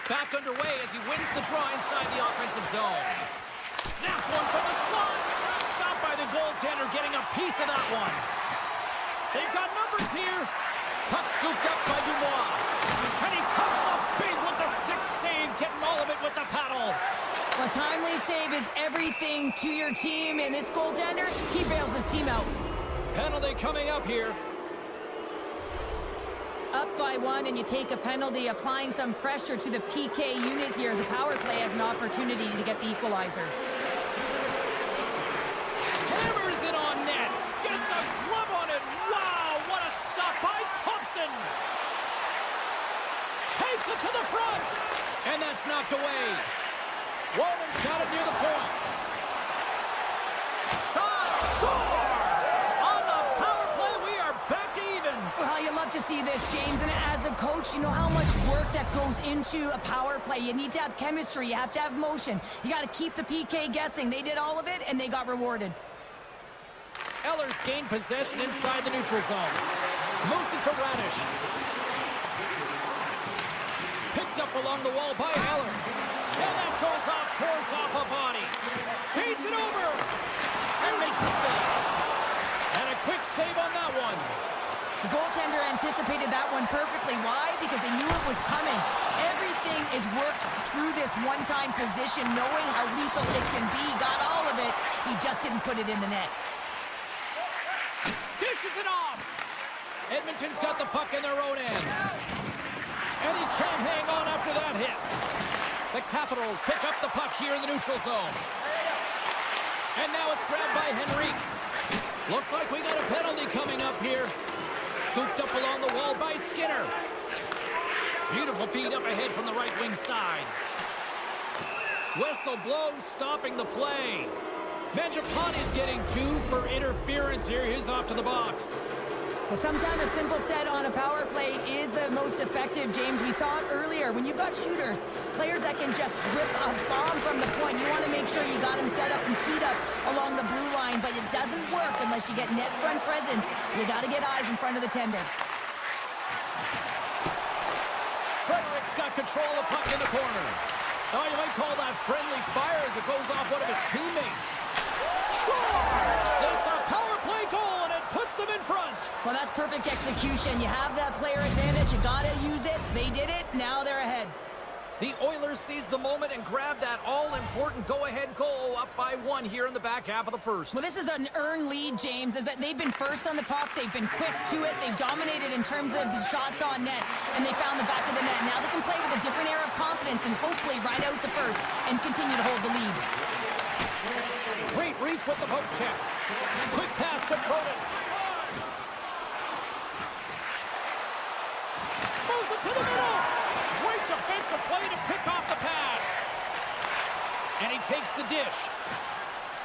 Back underway as he wins the draw inside the offensive zone. Snaps one from the slot. Stopped by the goaltender, getting a piece of that one. They've got numbers here. Puck scooped up by Dubois. And he comes up big with the stick save, getting all of it with the paddle. A timely save is everything to your team, and this goaltender, he bails his team out. Penalty coming up here. Up by one, and you take a penalty, applying some pressure to the PK unit here as a power play has an opportunity to get the equalizer. Hammers it on net. Gets a glove on it. Wow, what a stop by Thompson. Takes it to the front. And that's knocked away. Walman's got it near the point. Shot scores! On the power play, we are back to even. ends. Well, you love to see this, James, and as a coach, you know how much work that goes into a power play. You need to have chemistry, you have to have motion. You got to keep the PK guessing. They did all of it, and they got rewarded. Oilers gained possession inside the neutral zone. Moves it to Radish. Picked up along the wall by Eller. And that goes off course off a body. Feeds it over. And makes the save. And a quick save on that one. The goaltender anticipated that one perfectly. Why? Because they knew it was coming. Everything is worked through this one-time position, knowing how lethal it can be. Got all of it. He just didn't put it in the net. Dishes it off. Edmonton's got the puck in their own end. And he can't hang on after that hit. The Capitals pick up the puck here in the neutral zone. And now it's grabbed by Henrique. Looks like we got a penalty coming up here. Scooped up along the wall by Skinner. Beautiful feed up ahead from the right wing side. Whistle blown, stopping the play. Mangiapane's getting 2 for interference here. He's off to the box. Well, sometimes a simple set on a power play is the most effective, James. We saw it earlier. When you've got shooters, players that can just rip a bomb from the point, you want to make sure you got them set up and teed up along the blue line, but it doesn't work unless you get net front presence. You got to get eyes in front of the tender. Frederick's got control of the puck in the corner. Oh, you might call that friendly fire as it goes off one of his teammates. Scores! It's a power play goal, and it puts them in front. Well, that's perfect execution. You have that player advantage. You got to use it. They did it. Now they're ahead. The Oilers seized the moment and grabbed that all-important go-ahead goal up by 1 here in the back half of the first. Well, this is an earned lead, James, is that they've been first on the puck. They've been quick to it. They've dominated in terms of the shots on net, and they found the back of the net. Now they can play with a different air of confidence and hopefully ride out the first and continue to hold the lead. Great reach with the poke check. Quick pass to Protas. Moves it to the middle. Great defensive play to pick off the pass. And he takes the dish.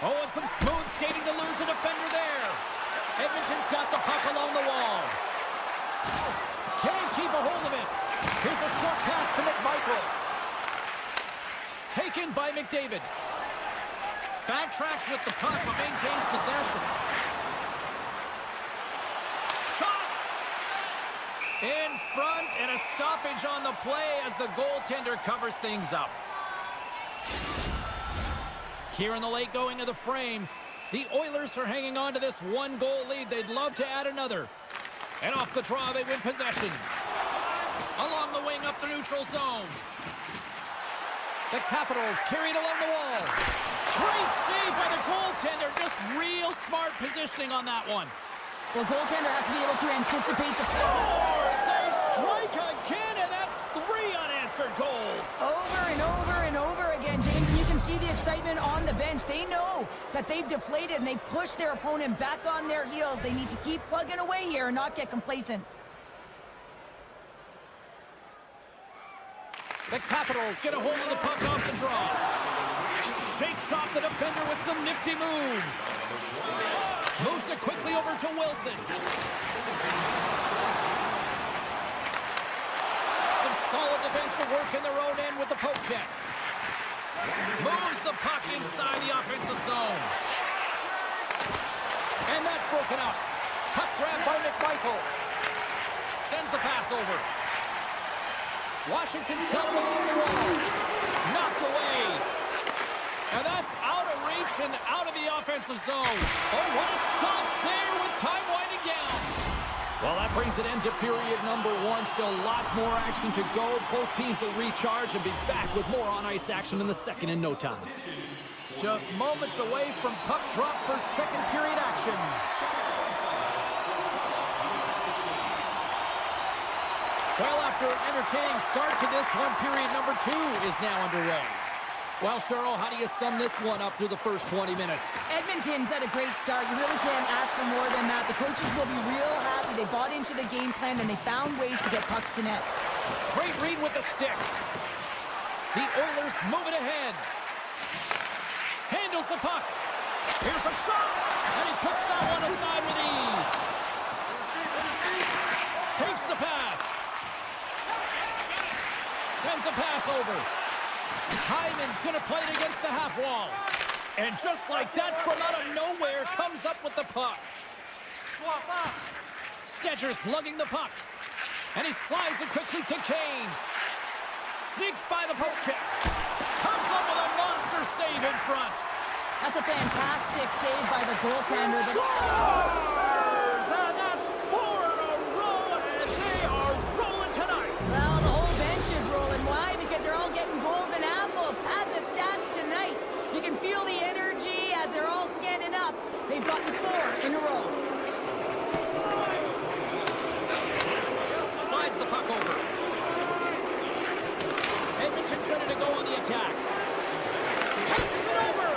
Oh, and some smooth skating to lose the defender there. Edmonton's got the puck along the wall. Can't keep a hold of it. Here's a short pass to McMichael. Taken by McDavid. Backtracks with the puck, but maintains possession. Shot! In front, and a stoppage on the play as the goaltender covers things up. Here in the late going of the frame, the Oilers are hanging on to this 1-goal lead. They'd love to add another. And off the draw, they win possession. Along the wing, up the neutral zone. The Capitals carried along the wall. Great save by the goaltender. Just real smart positioning on that one. Well, goaltender has to be able to anticipate the Scores! They strike again, and that's 3 unanswered goals. over and over and over again, James, and you can see the excitement on the bench. They know that they've deflated, and they pushed their opponent back on their heels. They need to keep plugging away here and not get complacent. The Capitals get a hold of the puck off the draw. Shakes off the defender with some nifty moves. Moves it quickly over to Wilson. Some solid defensive work in their own end with the poke check. Moves the puck inside the offensive zone. And that's broken up. Puck grabbed by McMichael. Sends the pass over. Washington's got him along the wall. Knocked away. And that's out of reach and out of the offensive zone. Oh, what a stop there with time winding down. Well, that brings an end to period number 1. Still lots more action to go. Both teams will recharge and be back with more on-ice action in the second in no time. Just moments away from puck drop for second period action. Well, after an entertaining start to this one, period number 2 is now underway. Well, Cheryl, how do you sum this one up through the first 20 minutes? Edmonton's had a great start. You really can't ask for more than that. The coaches will be real happy. They bought into the game plan, and they found ways to get pucks to net. Great read with the stick. The Oilers move it ahead. Handles the puck. Here's a shot, and he puts that one aside with ease. Takes the pass. Sends a pass over. Hyman's going to play it against the half wall. And just like that, from out of nowhere, comes up with the puck. Swap up. Stetcher's lugging the puck. And he slides it quickly to Kane. Sneaks by the poke check. Comes up with a monster save in front. That's a fantastic save by the goaltender. Scores! And that's 4 in a row, and they are rolling tonight. Well, the whole bench is rolling. Why? Because they're all getting goals and apples. Pad the stats tonight. You can feel the energy as they're all standing up. They've gotten 4 in a row. Slides the puck over. Edmonton's ready to go on the attack. Passes it over.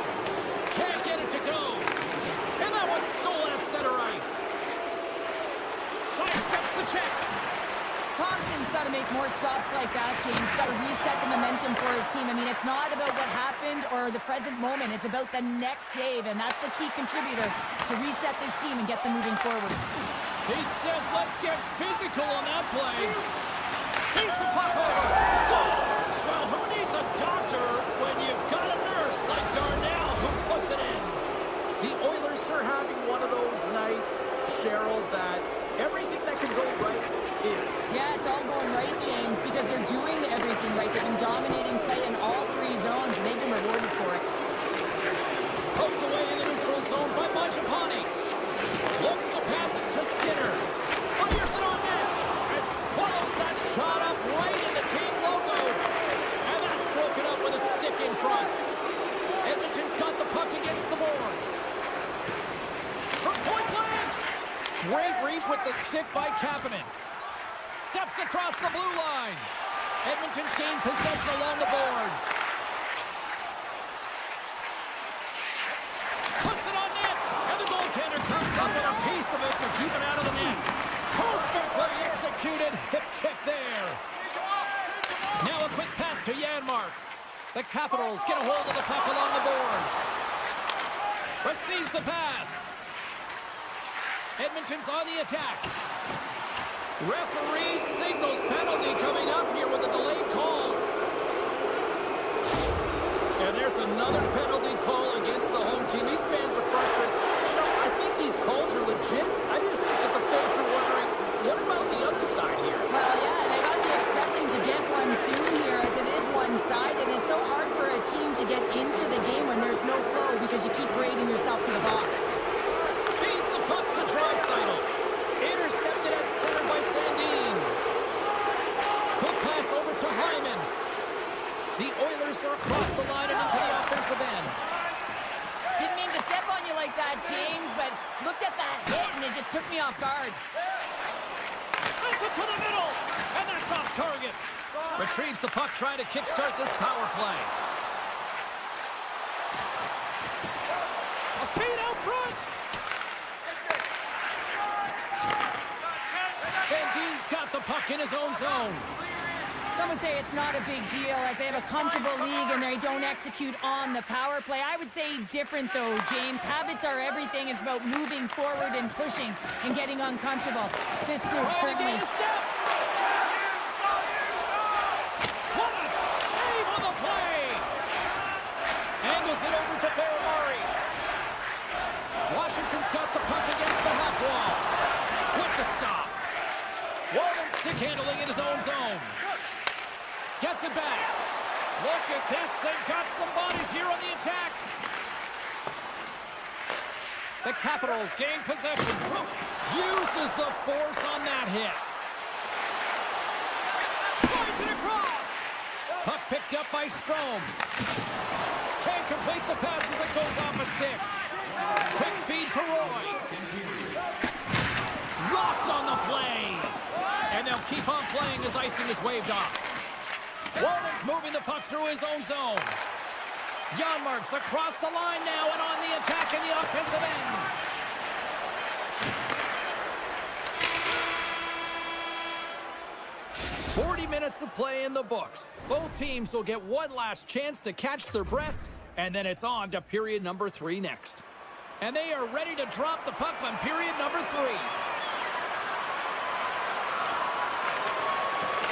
Can't get it to go. And that one's stolen at center ice. Sidesteps the check. Thompson's got to make more stops like that, James. He's got to reset the momentum for his team. I mean, it's not about what happened or the present moment. It's about the next save, and that's the key contributor to reset this team and get them moving forward. He says, let's get physical on that play. Beats the puck over. Scores! Well, who needs a doctor when you've got a nurse like Darnell who puts it in? The Oilers are having one of those nights, Cheryl, that everything that can go right is. Yeah, it's all going right, James, because they're doing everything right. They've been dominating play in all 3 zones, and they've been rewarded for it. Poked away in the neutral zone by Mangiapane. Looks to pass it to Skinner. Fires it on net. And swallows that shot up right in the team logo. And that's broken up with a stick in front. Edmonton's got the puck against the boards. From point blank. Great reach with the stick by Kapanen. Steps across the blue line. Edmonton's gained possession along the boards. Puts it on net. And the goaltender comes up with a piece of it to keep it out of the net. Perfectly executed hip check there. Now a quick pass to Janmark. The Capitals get a hold of the puck along the boards. Receives the pass. Edmonton's on the attack. Referee signals penalty coming up here with a delayed call. And there's another penalty call against the home team. These fans are frustrated. Sean, I think these calls are legit. I just think that the fans are wondering, what about the other side here? Well, yeah, they got to be expecting to get one soon here, as it is one-sided, and it's so hard for a team to get into the game when there's no flow because you keep grading yourself to the box. Feeds the puck to Draisaitl. Intercepted at center by Sandin. Quick pass over to Hyman. The Oilers are across the line and into the offensive end. Didn't mean to step on you like that, James, but looked at that hit and it just took me off guard. Sends it to the middle, and that's off target. Retrieves the puck, trying to kickstart this power play. A feed out front. Sandin's got the puck in his own zone. Some would say it's not a big deal as they have a comfortable league and they don't execute on the power play. I would say different though, James. Habits are everything. It's about moving forward and pushing and getting uncomfortable. This group certainly. What a save on the play! Angles it over to Ferrari. Washington's got the puck against the half wall. Quick to stop. Walden stick handling in his own zone. Gets it back. Look at this. They've got some bodies here on the attack. The Capitals gain possession. Uses the force on that hit. Slides it across. Puck picked up by Strome. Can't complete the pass as it goes off a stick. Quick feed to Roy. Locked on the play. And they'll keep on playing as icing is waved off. Walden's moving the puck through his own zone. Janmark's across the line now and on the attack in the offensive end. Minutes of play in the books. Both teams will get one last chance to catch their breaths, and then it's on to period number 3 next. And they are ready to drop the puck on period number 3.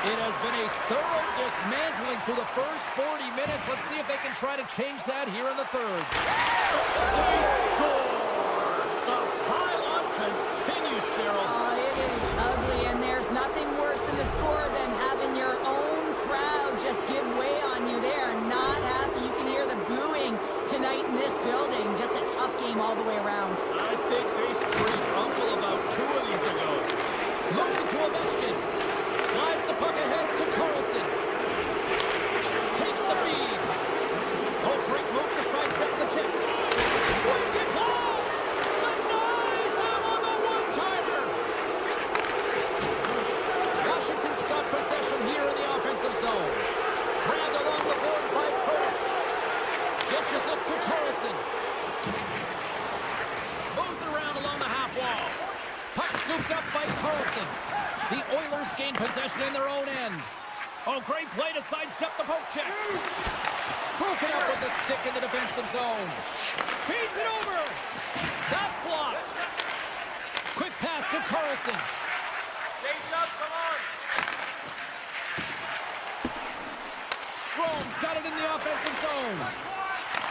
It has been a thorough dismantling through the first 40 minutes. Let's see if they can try to change that here in the third. They score! The pile-on continues, Cheryl. Oh, it is ugly, and there's nothing worse in the score than having your own crowd just give way on you. They are not happy. You can hear the booing tonight in this building. Just a tough game all the way around. I think they screamed uncle about 2 of these ago. Moves it to Ovechkin. Slides the puck ahead to Carlson. Takes the feed. Oh, great move to sidestep the check. Wicked lost. Denies him on the one-timer. Washington's got possession here in the offensive zone. Grabbed along the boards by Curtis. Dishes it to Carlson. Moves it around along the half wall. Puck scooped up by Carlson. The Oilers gain possession in their own end. Oh, great play to sidestep the poke check. Broken up with the stick in the defensive zone. Feeds it over. That's blocked. Quick pass to Carlson. James up, come on. Strome's got it in the offensive zone.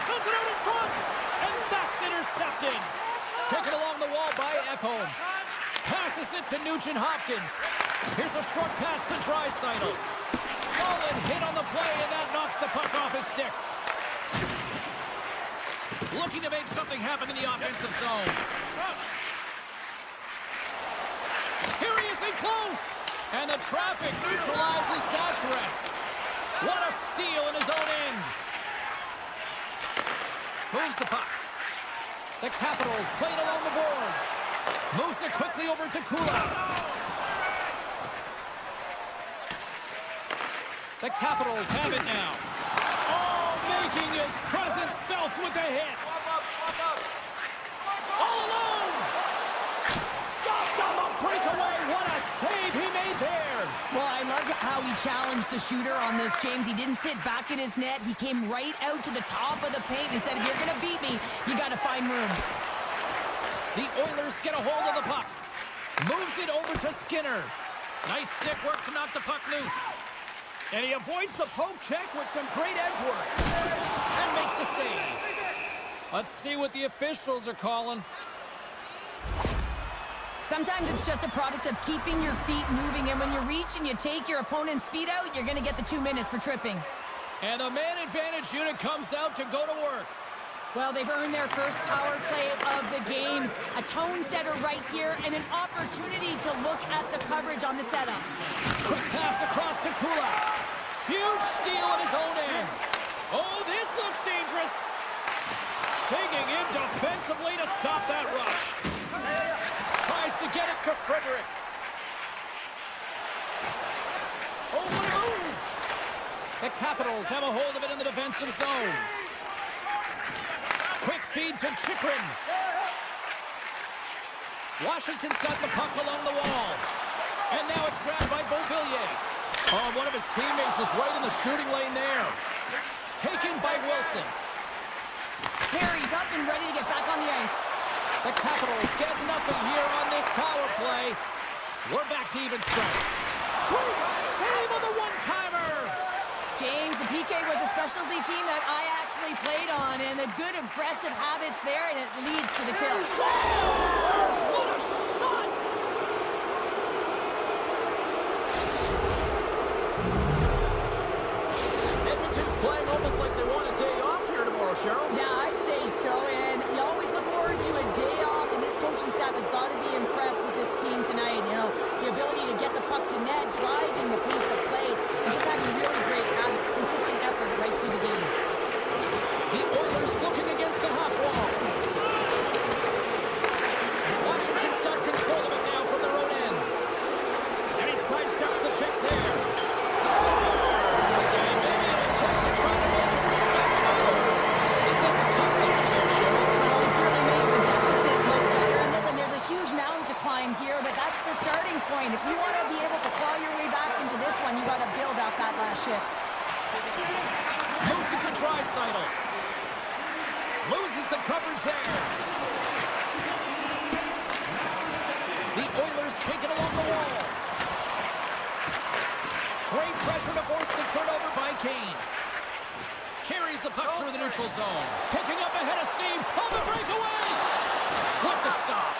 Sends it out in front. And that's intercepted. Taken along the wall by Ekholm. Passes it to Nugent-Hopkins. Here's a short pass to Draisaitl. Solid hit on the play, and that knocks the puck off his stick. Looking to make something happen in the offensive zone. Here he is in close. And the traffic neutralizes that threat. What a steal in his own end. Moves the puck. The Capitals played along the boards. Moves it quickly over to Kulak. The Capitals have it now. Oh, making his presence felt with the hit. Swap up, swap up. All alone. Stopped on the breakaway. What a save he made there. Well, I loved how he challenged the shooter on this, James. He didn't sit back in his net. He came right out to the top of the paint and said, if you're going to beat me, you got to find room. The Oilers get a hold of the puck. Moves it over to Skinner. Nice stick work to knock the puck loose. And he avoids the poke check with some great edge work. And makes the save. Let's see what the officials are calling. Sometimes it's just a product of keeping your feet moving, and when you reach and you take your opponent's feet out, you're going to get the 2 minutes for tripping. And the man advantage unit comes out to go to work. Well, they've earned their first power play of the game. A tone setter right here and an opportunity to look at the coverage on the setup. Quick pass across to Kulak. Huge steal at his own end. Oh, this looks dangerous. Taking in defensively to stop that rush. Tries to get it to Frederick. Oh, what a move. The Capitals have a hold of it in the defensive zone. Quick feed to Chychrun. Washington's got the puck along the wall. And now it's grabbed by Beauvillier. Oh, one of his teammates is right in the shooting lane there. Taken by Wilson. Harry's up and ready to get back on the ice. The Capitals get nothing here on this power play. We're back to even strength. Great save on the one-timer. James, the PK was a specialty team that I actually played on, and the good aggressive habits there, and it leads to the kill. Scores! What a shot! Edmonton's playing almost like they want a day off here tomorrow, Cheryl. Yeah, I'd say so, and you always look forward to a day off, and this coaching staff has got to be impressed with this team tonight. You know, the ability to get the puck to net, driving the pace of play, and just having really great habits, consistent effort right through the game. The Oilers looking against the half wall. Washington's got control of it now from their own end. And he sidesteps the check there. Scores! And maybe an attempt to try to make it respectable. Is this a comeback here, Cheryl? Well, it certainly makes the deficit look better. And listen, there's a huge mountain to climb here, but that's the starting point. If you want to be able to claw your way back into this one, you got to build off that last shift. Moves it to Draisaitl. Loses the coverage there. The Oilers take it along the wall. Great pressure to force the turnover by Kane. Carries the puck through the neutral zone. Picking up ahead of steam. On the breakaway. With the stop.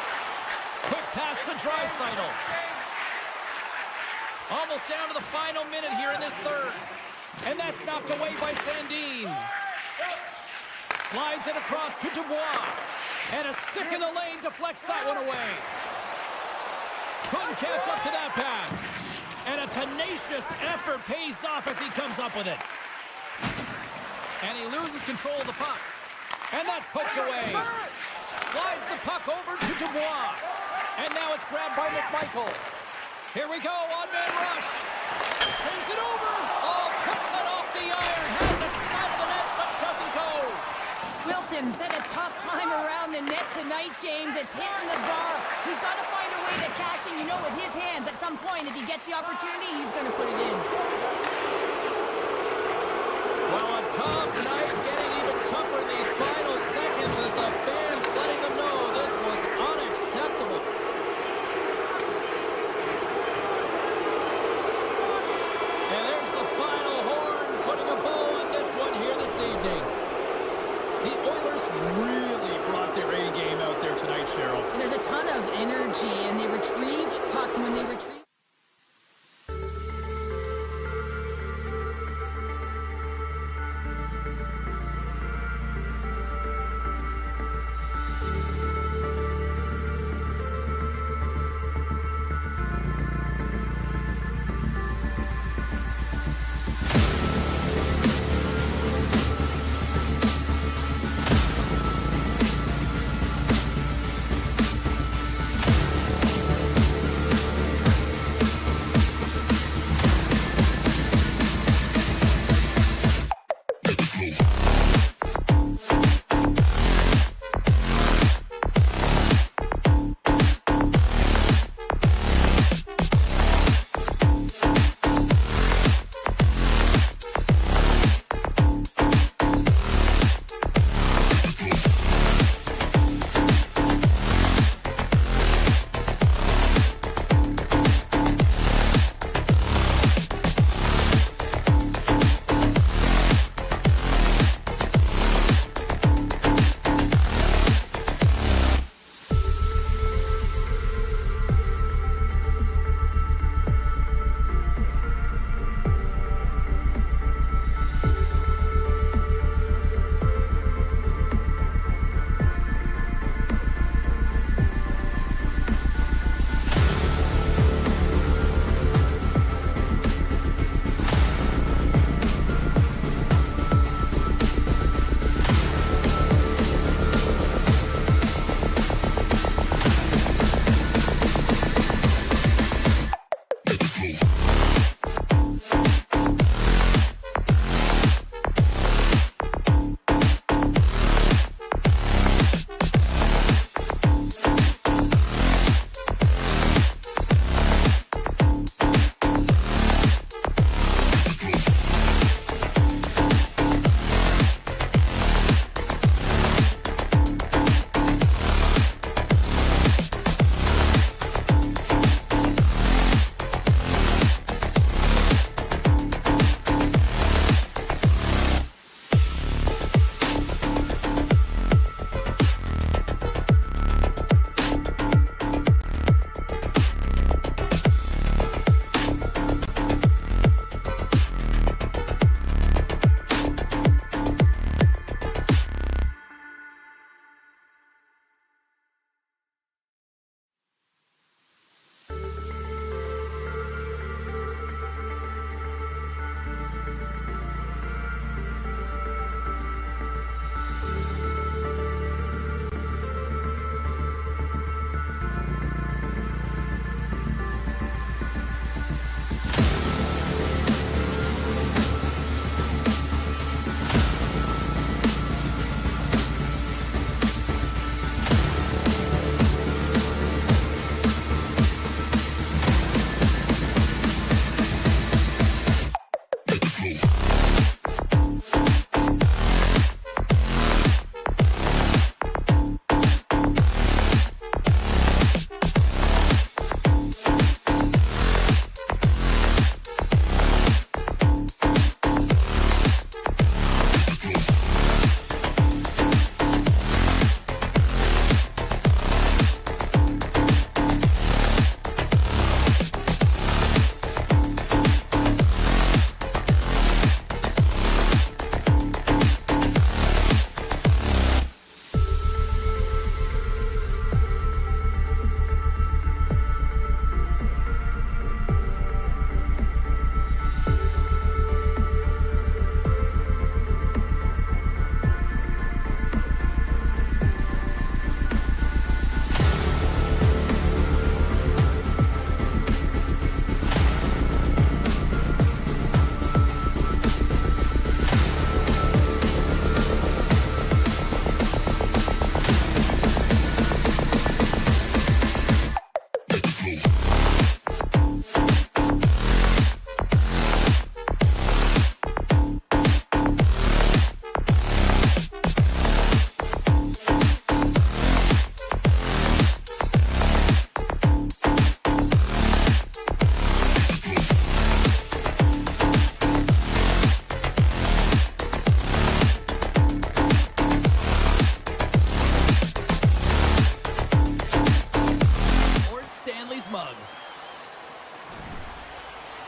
Quick pass to Draisaitl. Almost down to the final minute here in this third. And that's knocked away by Sandin. Slides it across to Dubois. And a stick in the lane deflects that one away. Couldn't catch up to that pass. And a tenacious effort pays off as he comes up with it. And he loses control of the puck. And that's poked away. Slides the puck over to Dubois. And now it's grabbed by McMichael. Here we go, on-man rush. Sends it over. Oh, cuts it off the iron. Had the side of the net, but doesn't go. Wilson's had a tough time around the net tonight, James. It's hitting the bar. He's got to find a way to cash in. You know, with his hands, at some point, if he gets the opportunity, he's going to put it in. Well, a tough night, getting even tougher in these final seconds as the fans letting them know this was unacceptable. And there's the final horn, putting a bow on this one here this evening. The Oilers really brought their A game out there tonight, Cheryl. There's a ton of energy, and they retrieved pucks, and when they retrieved...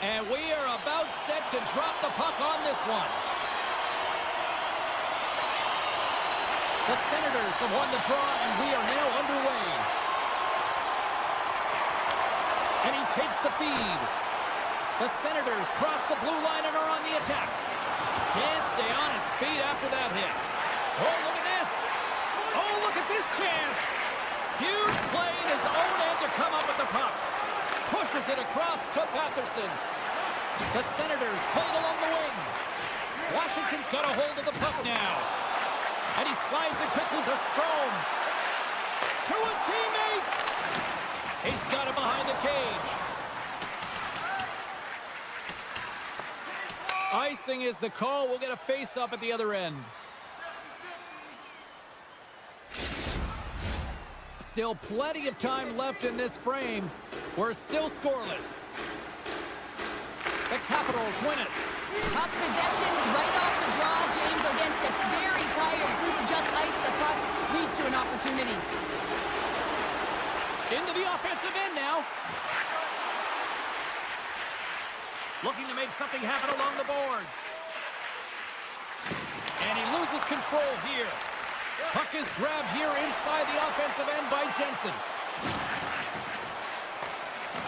And we are about set to drop the puck on this one. The Senators have won the draw, and we are now underway. And he takes the feed. The Senators cross the blue line and are on the attack. Can't stay on his feet after that hit. Oh, look at this. Oh, look at this chance. Huge play in his own end to come up with the puck. Pushes it across to Patterson. The Senators play it along the wing. Washington's got a hold of the puck now. And he slides it quickly to Strome. To his teammate. He's got it behind the cage. Icing is the call. We'll get a face-up at the other end. Still plenty of time left in this frame. We're still scoreless. The Capitals win it. Puck possession right off the draw. James again gets very tired. Who can just ice the puck leads to an opportunity. Into the offensive end now. Looking to make something happen along the boards. And he loses control here. Puck is grabbed here inside the offensive end by Jensen.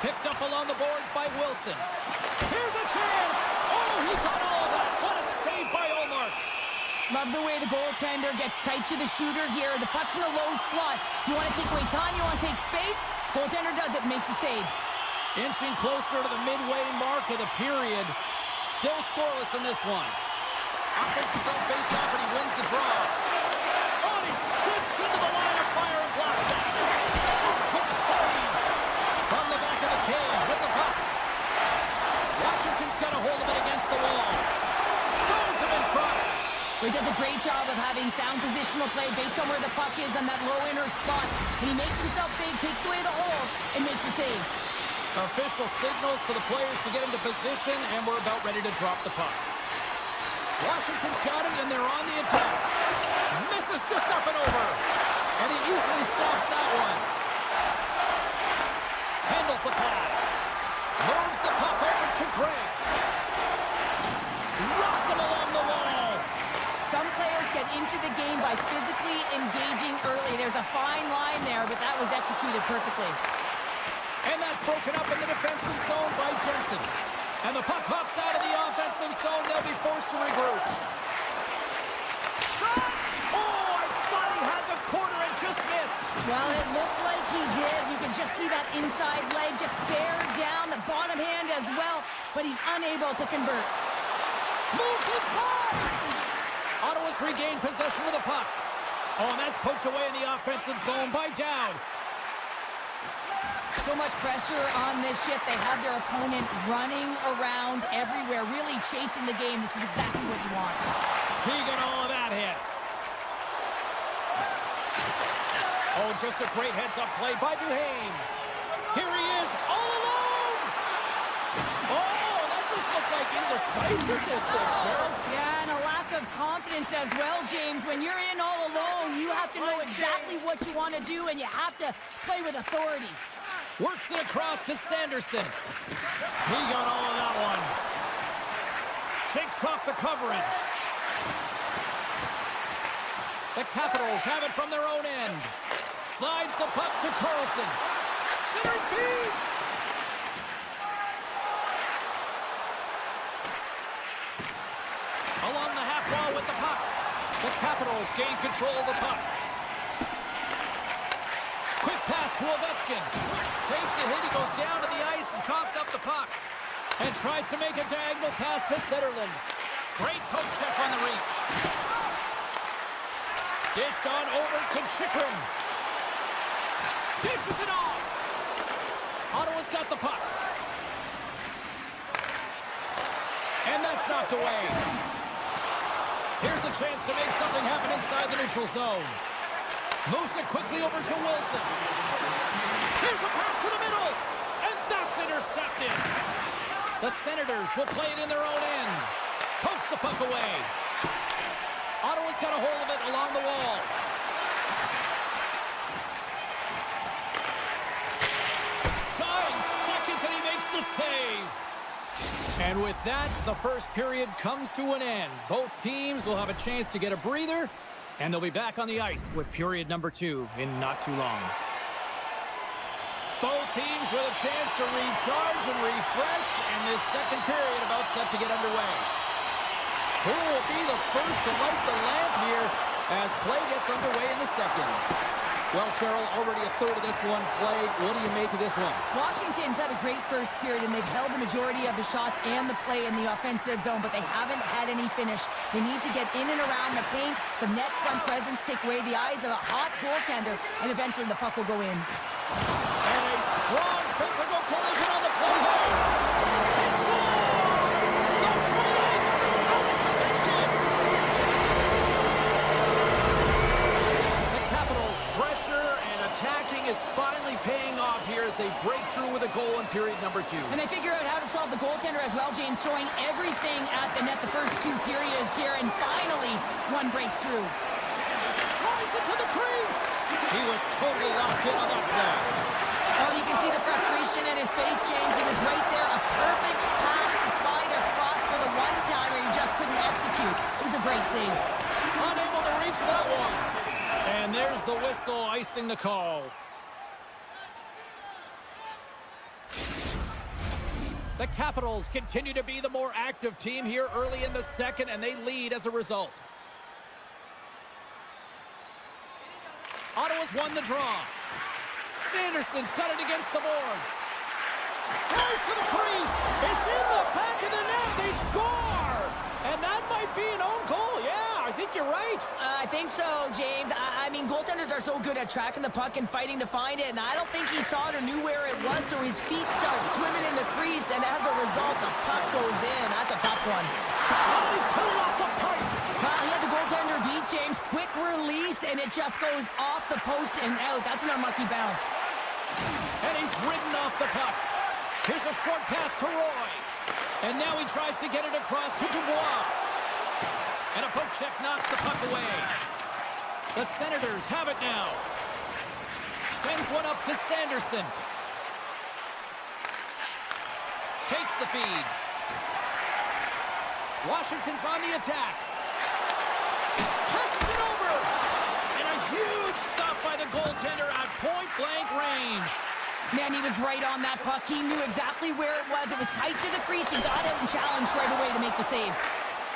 Picked up along the boards by Wilson. Here's a chance. Oh, he got all of that. What a save by Ullmark. Love the way the goaltender gets tight to the shooter here. The puck's in the low slot. You want to take away time, you want to take space. Goaltender does it, makes the save. Inching closer to the midway mark of the period. Still scoreless in this one. Offensive zone face-off, and he wins the draw. Oh, he skips into the line of fire and blocks that. Quick save from the back of the cage with the puck. Washington's got a hold of it against the wall. Stones him in front. He does a great job of having sound positional play based on where the puck is on that low inner spot. And he makes himself big, takes away the holes, and makes the save. Official signals for the players to get into position, and we're about ready to drop the puck. Washington's got it, and they're on the attack. Misses just up and over. And he easily stops that one. Handles the pass. Moves the puck over to Gregg. Rocked him along the wall. Some players get into the game by physically engaging early. There's a fine line there, but that was executed perfectly. And that's broken up in the defensive zone by Jensen. And the puck hops out of the offensive zone. They'll be forced to regroup. Shot! Oh, I thought he had the corner and just missed. Well, it looked like he did. You can just see that inside leg just bear down, the bottom hand as well, but he's unable to convert. Moves inside! Ottawa's regained possession of the puck. Oh, and that's poked away in the offensive zone by Dowd. So much pressure on this shift. They have their opponent running around everywhere, really chasing the game. This is exactly what you want. He got all of that hit. Oh, just a great heads-up play by Duhaime. Here he is, all alone! Oh, that just looked like indecisiveness there, Cheryl. Yeah, and a lack of confidence as well, James. When you're in all alone, you have to know exactly what you want to do, and you have to play with authority. Works it across to Sanderson. He got all of that one. Shakes off the coverage. The Capitals have it from their own end. Slides the puck to Carlson. Center feed. Along the half wall with the puck. The Capitals gain control of the puck. Quick pass to Ovechkin. Takes a hit, he goes down to the ice and coughs up the puck. And tries to make a diagonal pass to Zetterlund. Great poke check on the reach. Dished on over to Chychrun. Dishes it off. Ottawa's got the puck. And that's knocked away. Here's a chance to make something happen inside the neutral zone. Moves it quickly over to Wilson. Here's a pass to the middle. And that's intercepted. The Senators will play it in their own end. Pokes the puck away. Ottawa's got a hold of it along the wall. Dying seconds and he makes the save. And with that, the first period comes to an end. Both teams will have a chance to get a breather, and they'll be back on the ice with period number 2 in not too long. Both teams with a chance to recharge and refresh, and this second period about set to get underway. Who will be the first to light the lamp here as play gets underway in the second? Well, Cheryl, already a third of this one played. What do you make of this one? Washington's had a great first period, and they've held the majority of the shots and the play in the offensive zone, but they haven't had any finish. They need to get in and around the paint, some net front presence, take away the eyes of a hot goaltender, and eventually the puck will go in. And a strong physical collision on the play. He scores! The point! Alex Ovechkin! The Capitals' pressure and attacking is finally paying off here as they break through with a goal in period number 2. And they figure out how to solve the goaltender as well, James, throwing everything at the net the first 2 periods here, and finally one breaks through. Drives it to the crease! He was totally locked in on that play. Oh, you can see the frustration in his face, James. He was right there. A perfect pass to slide across for the one-timer. He just couldn't execute. It was a great save. Unable to reach that one. And there's the whistle icing the call. The Capitals continue to be the more active team here early in the second, and they lead as a result. Ottawa's won the draw. Sanderson's got it against the boards. Tries to the crease. It's in the back of the net. They score. And that might be an own goal. Yeah, I think you're right. I think so, James. I mean, goaltenders are so good at tracking the puck and fighting to find it, and I don't think he saw it or knew where it was, so his feet start swimming in the crease, and as a result, the puck goes in. That's a tough one. Oh, he put it off the pipe. Well, he had the goaltender beat, James. Quick release, and it just goes off the post and out. That's an unlucky bounce. And he's ridden off the puck. Here's a short pass to Roy. And now he tries to get it across to Dubois. And a poke check knocks the puck away. The Senators have it now. Sends one up to Sanderson. Takes the feed. Washington's on the attack. Passes it over. And a huge stop by the goaltender at point-blank range. Man, he was right on that puck. He knew exactly where it was. It was tight to the crease. He got out and challenged right away to make the save.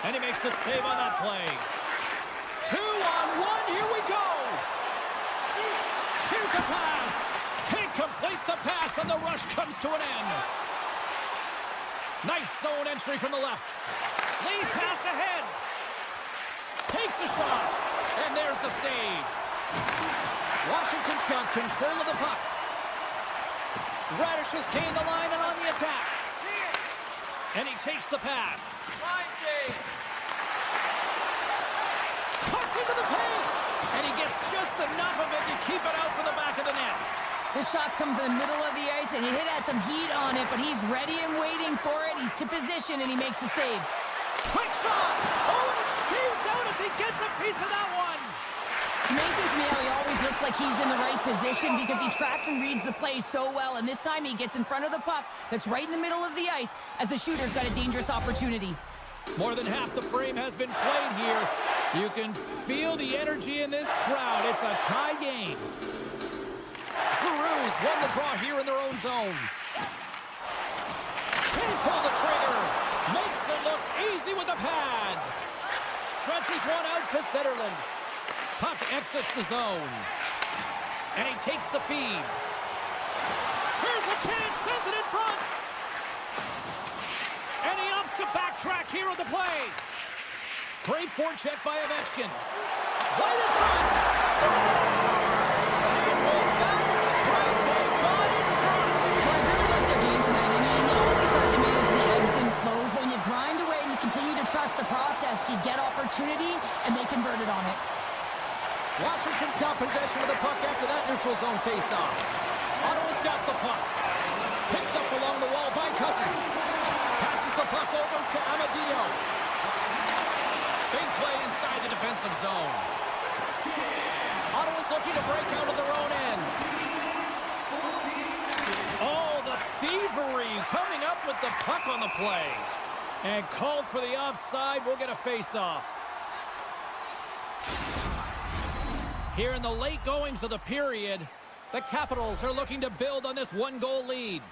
And he makes the save on that play. 2-on-1, here we go. Here's a pass. Can't complete the pass, and the rush comes to an end. Nice zone entry from the left. Lead pass ahead. Takes a shot, and there's the save. Washington's got control of the puck. Radish has gained the line and on the attack. And he takes the pass. Line save. Push into the paint. And he gets just enough of it to keep it out from the back of the net. This shot's coming from the middle of the ice, and it has some heat on it, but he's ready and waiting for it. He's to position, and he makes the save. Quick shot. Oh, and it stays out as he gets a piece of that one. It's amazing to me how he always looks like he's in the right position because he tracks and reads the play so well, and this time he gets in front of the puck that's right in the middle of the ice as the shooter's got a dangerous opportunity. More than half the frame has been played here. You can feel the energy in this crowd. It's a tie game. Cruz won the draw here in their own zone. Can't pull the trigger. Makes it look easy with a pad. Stretches one out to Zetterlund. Puck exits the zone. And he takes the feed. Here's a chance, sends it in front. And he opts to backtrack here on the play. Great forecheck by Ovechkin. Right in front. Scores! And with that strike, they got in front. Well, I really like their game tonight. I mean, you always have to manage the ebbs and flows, but when you grind away and you continue to trust the process, you get opportunity, and they convert it on it. Washington's got possession of the puck after that neutral zone face-off. Ottawa's got the puck. Picked up along the wall by Cousins. Passes the puck over to Amadio. Big play inside the defensive zone. Ottawa's looking to break out of their own end. Oh, the thievery coming up with the puck on the play. And called for the offside. We'll get a face-off. Here in the late goings of the period, the Capitals are looking to build on this one-goal lead.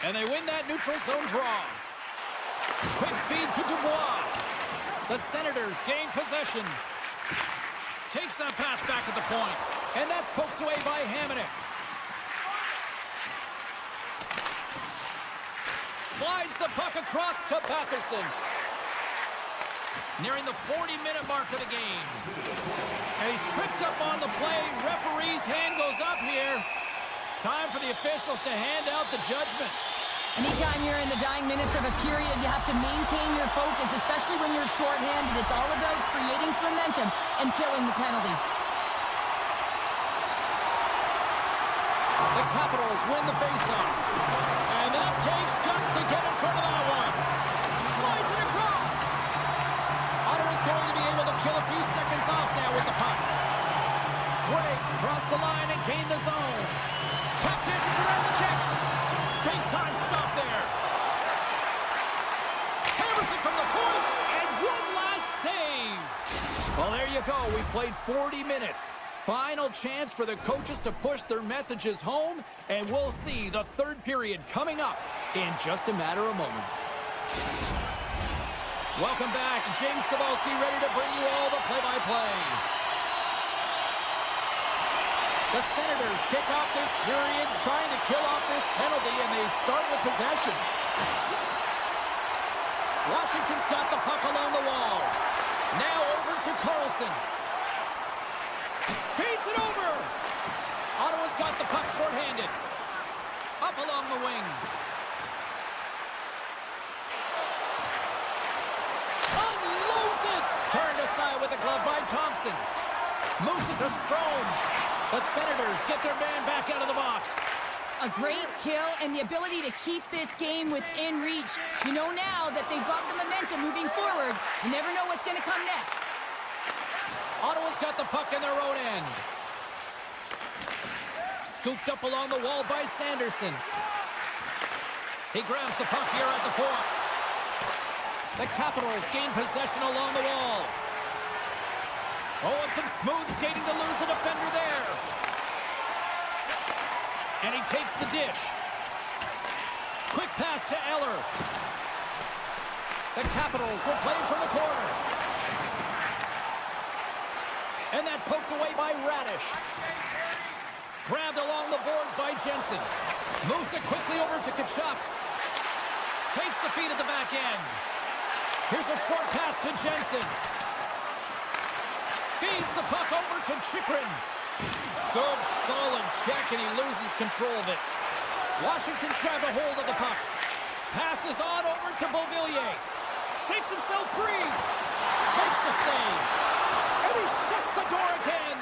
And they win that neutral zone draw. Quick feed to Dubois. The Senators gain possession. Takes that pass back at the point. And that's poked away by Hamonic. Slides the puck across to Patterson. Nearing the 40-minute mark of the game. And he's tripped up on the play. Referee's hand goes up here. Time for the officials to hand out the judgment. Anytime you're in the dying minutes of a period, you have to maintain your focus, especially when you're shorthanded. It's all about creating some momentum and killing the penalty. The Capitals win the faceoff. And that takes guts to get in front of that one. Slides it across. Ottawa's going to be able to kill a few seconds off now with the puck. Greggs crossed the line and gained the zone. Tap dances around the check. Big time stop there. Hammers it from the point. And one last save. Well, there you go. We played 40 minutes. Final chance for the coaches to push their messages home. And we'll see the third period coming up in just a matter of moments. Welcome back. James Cybulski ready to bring you all the play-by-play. The Senators kick off this period, trying to kill off this penalty, and they start with possession. Washington's got the puck along the wall. Now over to Carlson. Feeds it over. Ottawa's got the puck shorthanded. Up along the wing. Unloads it. Turned aside with the glove by Thompson. Moves it to Strome. The Senators get their man back out of the box. A great kill and the ability to keep this game within reach. You know now that they've got the momentum moving forward. You never know what's going to come next. Ottawa's got the puck in their own end. Scooped up along the wall by Sanderson. He grabs the puck here at the point. The Capitals gain possession along the wall. Oh, and some smooth skating to lose a defender there. And he takes the dish. Quick pass to Eller. The Capitals will play it from the corner. And that's poked away by Radish. Grabbed along the boards by Jensen. Moves it quickly over to Tkachuk. Takes the feed at the back end. Here's a short pass to Jensen. Feeds the puck over to Chychrun. Good, solid check, and he loses control of it. Washington's grabbed a hold of the puck. Passes on over to Beauvillier. Shakes himself free. Makes the save. And he shuts the door again.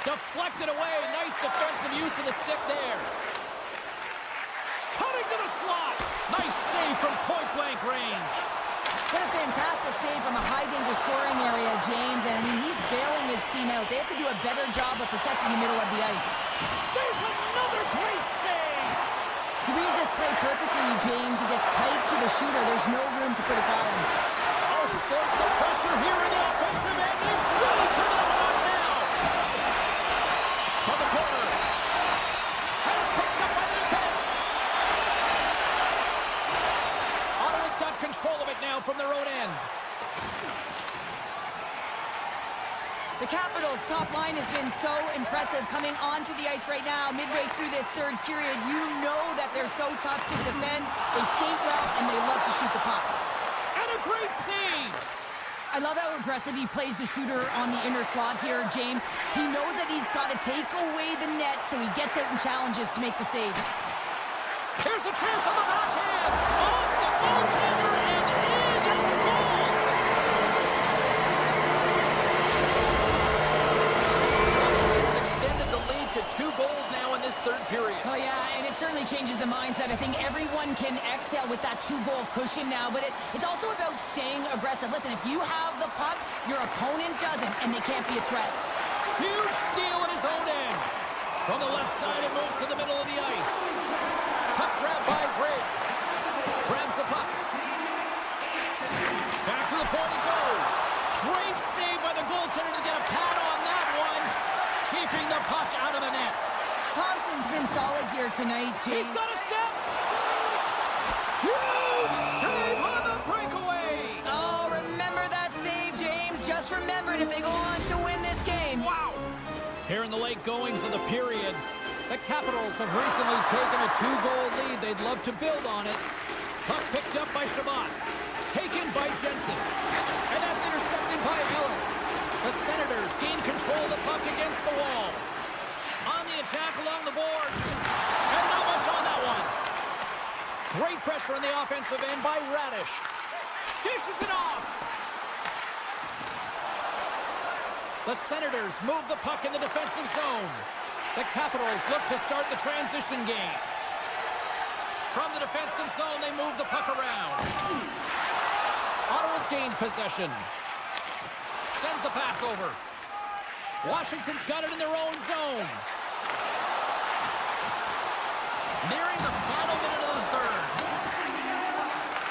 Deflected away. Nice defensive use of the stick there. Cutting to the slot. Nice save from point-blank range. What a fantastic save from a high-danger scoring area, James. And, I mean, he's bailing his team out. They have to do a better job of protecting the middle of the ice. There's another great save. He reads this play perfectly, James. He gets tight to the shooter. There's no room to put it by him. All sorts of pressure here in the offensive end. It's really turned up a notch now. From the corner. And it's picked up by the defense. Ottawa's got control of it now from their own end. The Capitals' top line has been so impressive coming onto the ice right now. Midway through this third period, you know that they're so tough to defend. They skate well, and they love to shoot the puck. And a great save. I love how aggressive he plays the shooter on the inner slot here, James. He knows that he's got to take away the net, so he gets out and challenges to make the save. Here's a chance on the backhand. Off the goaltender and in. It's a goal. Washington's extended the lead to 2 goals now in this third period. Oh, yeah, and it certainly changes the mindset. I think everyone can exhale with that 2-goal cushion now, but it's also about staying aggressive. Listen, if you have the puck, your opponent doesn't, and they can't be a threat. Huge steal at his own end. From the left side, it moves to the middle of the ice. Puck grabbed by Gray. Grabs the puck. Back to the point it goes. Great save by the goaltender to get a pad on that one. Keeping the puck out of the net. Thompson's been solid here tonight, James. He's got a step. Huge save on the breakaway. Oh, remember that save, James. Just remember it if they go on to win this game. Wow. Here in the late goings of the period, the Capitals have recently taken a 2-goal lead. They'd love to build on it. Puck picked up by Shabbat. Taken by Jensen. And that's intercepted by Eller. The Senators gain control of the puck against the wall. On the attack along the boards. And not much on that one. Great pressure on the offensive end by Radish. Dishes it off. The Senators move the puck in the defensive zone. The Capitals look to start the transition game. From the defensive zone, they move the puck around. Ottawa's gained possession. Sends the pass over. Washington's got it in their own zone. Nearing the final minute of the third.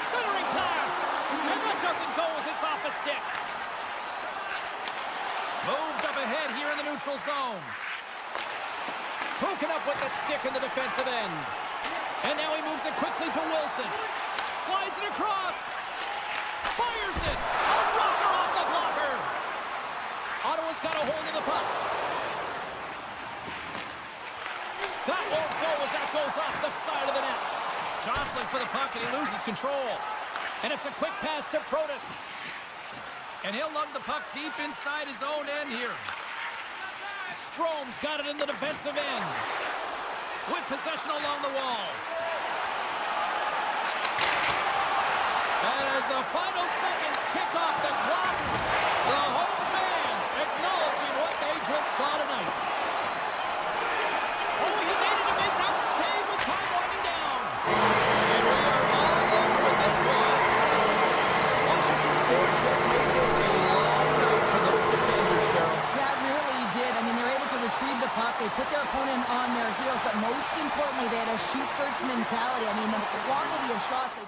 Centering pass. And that doesn't go as it's off a stick. Moved up ahead here in the neutral zone. Broken up with the stick in the defensive end. And now he moves it quickly to Wilson. Slides it across. Fires it. A rocker off the blocker. Ottawa's got a hold of the puck. That won't go as that goes off the side of the net. Jostling for the puck and he loses control. And it's a quick pass to Protas. And he'll lug the puck deep inside his own end here. Strome's got it in the defensive end. With possession along the wall. And as the final seconds tick off the clock, the home fans acknowledging what they just saw tonight. Oh, he made it to make that save with time winding down. And we are all over with this one. Washington's fortune made this a long night for those defenders, Cheryl. That really did. I mean, they're able to retrieve the puck. They put their opponent on their heels, but most importantly, they had a shoot-first mentality. I mean, the quantity of shots they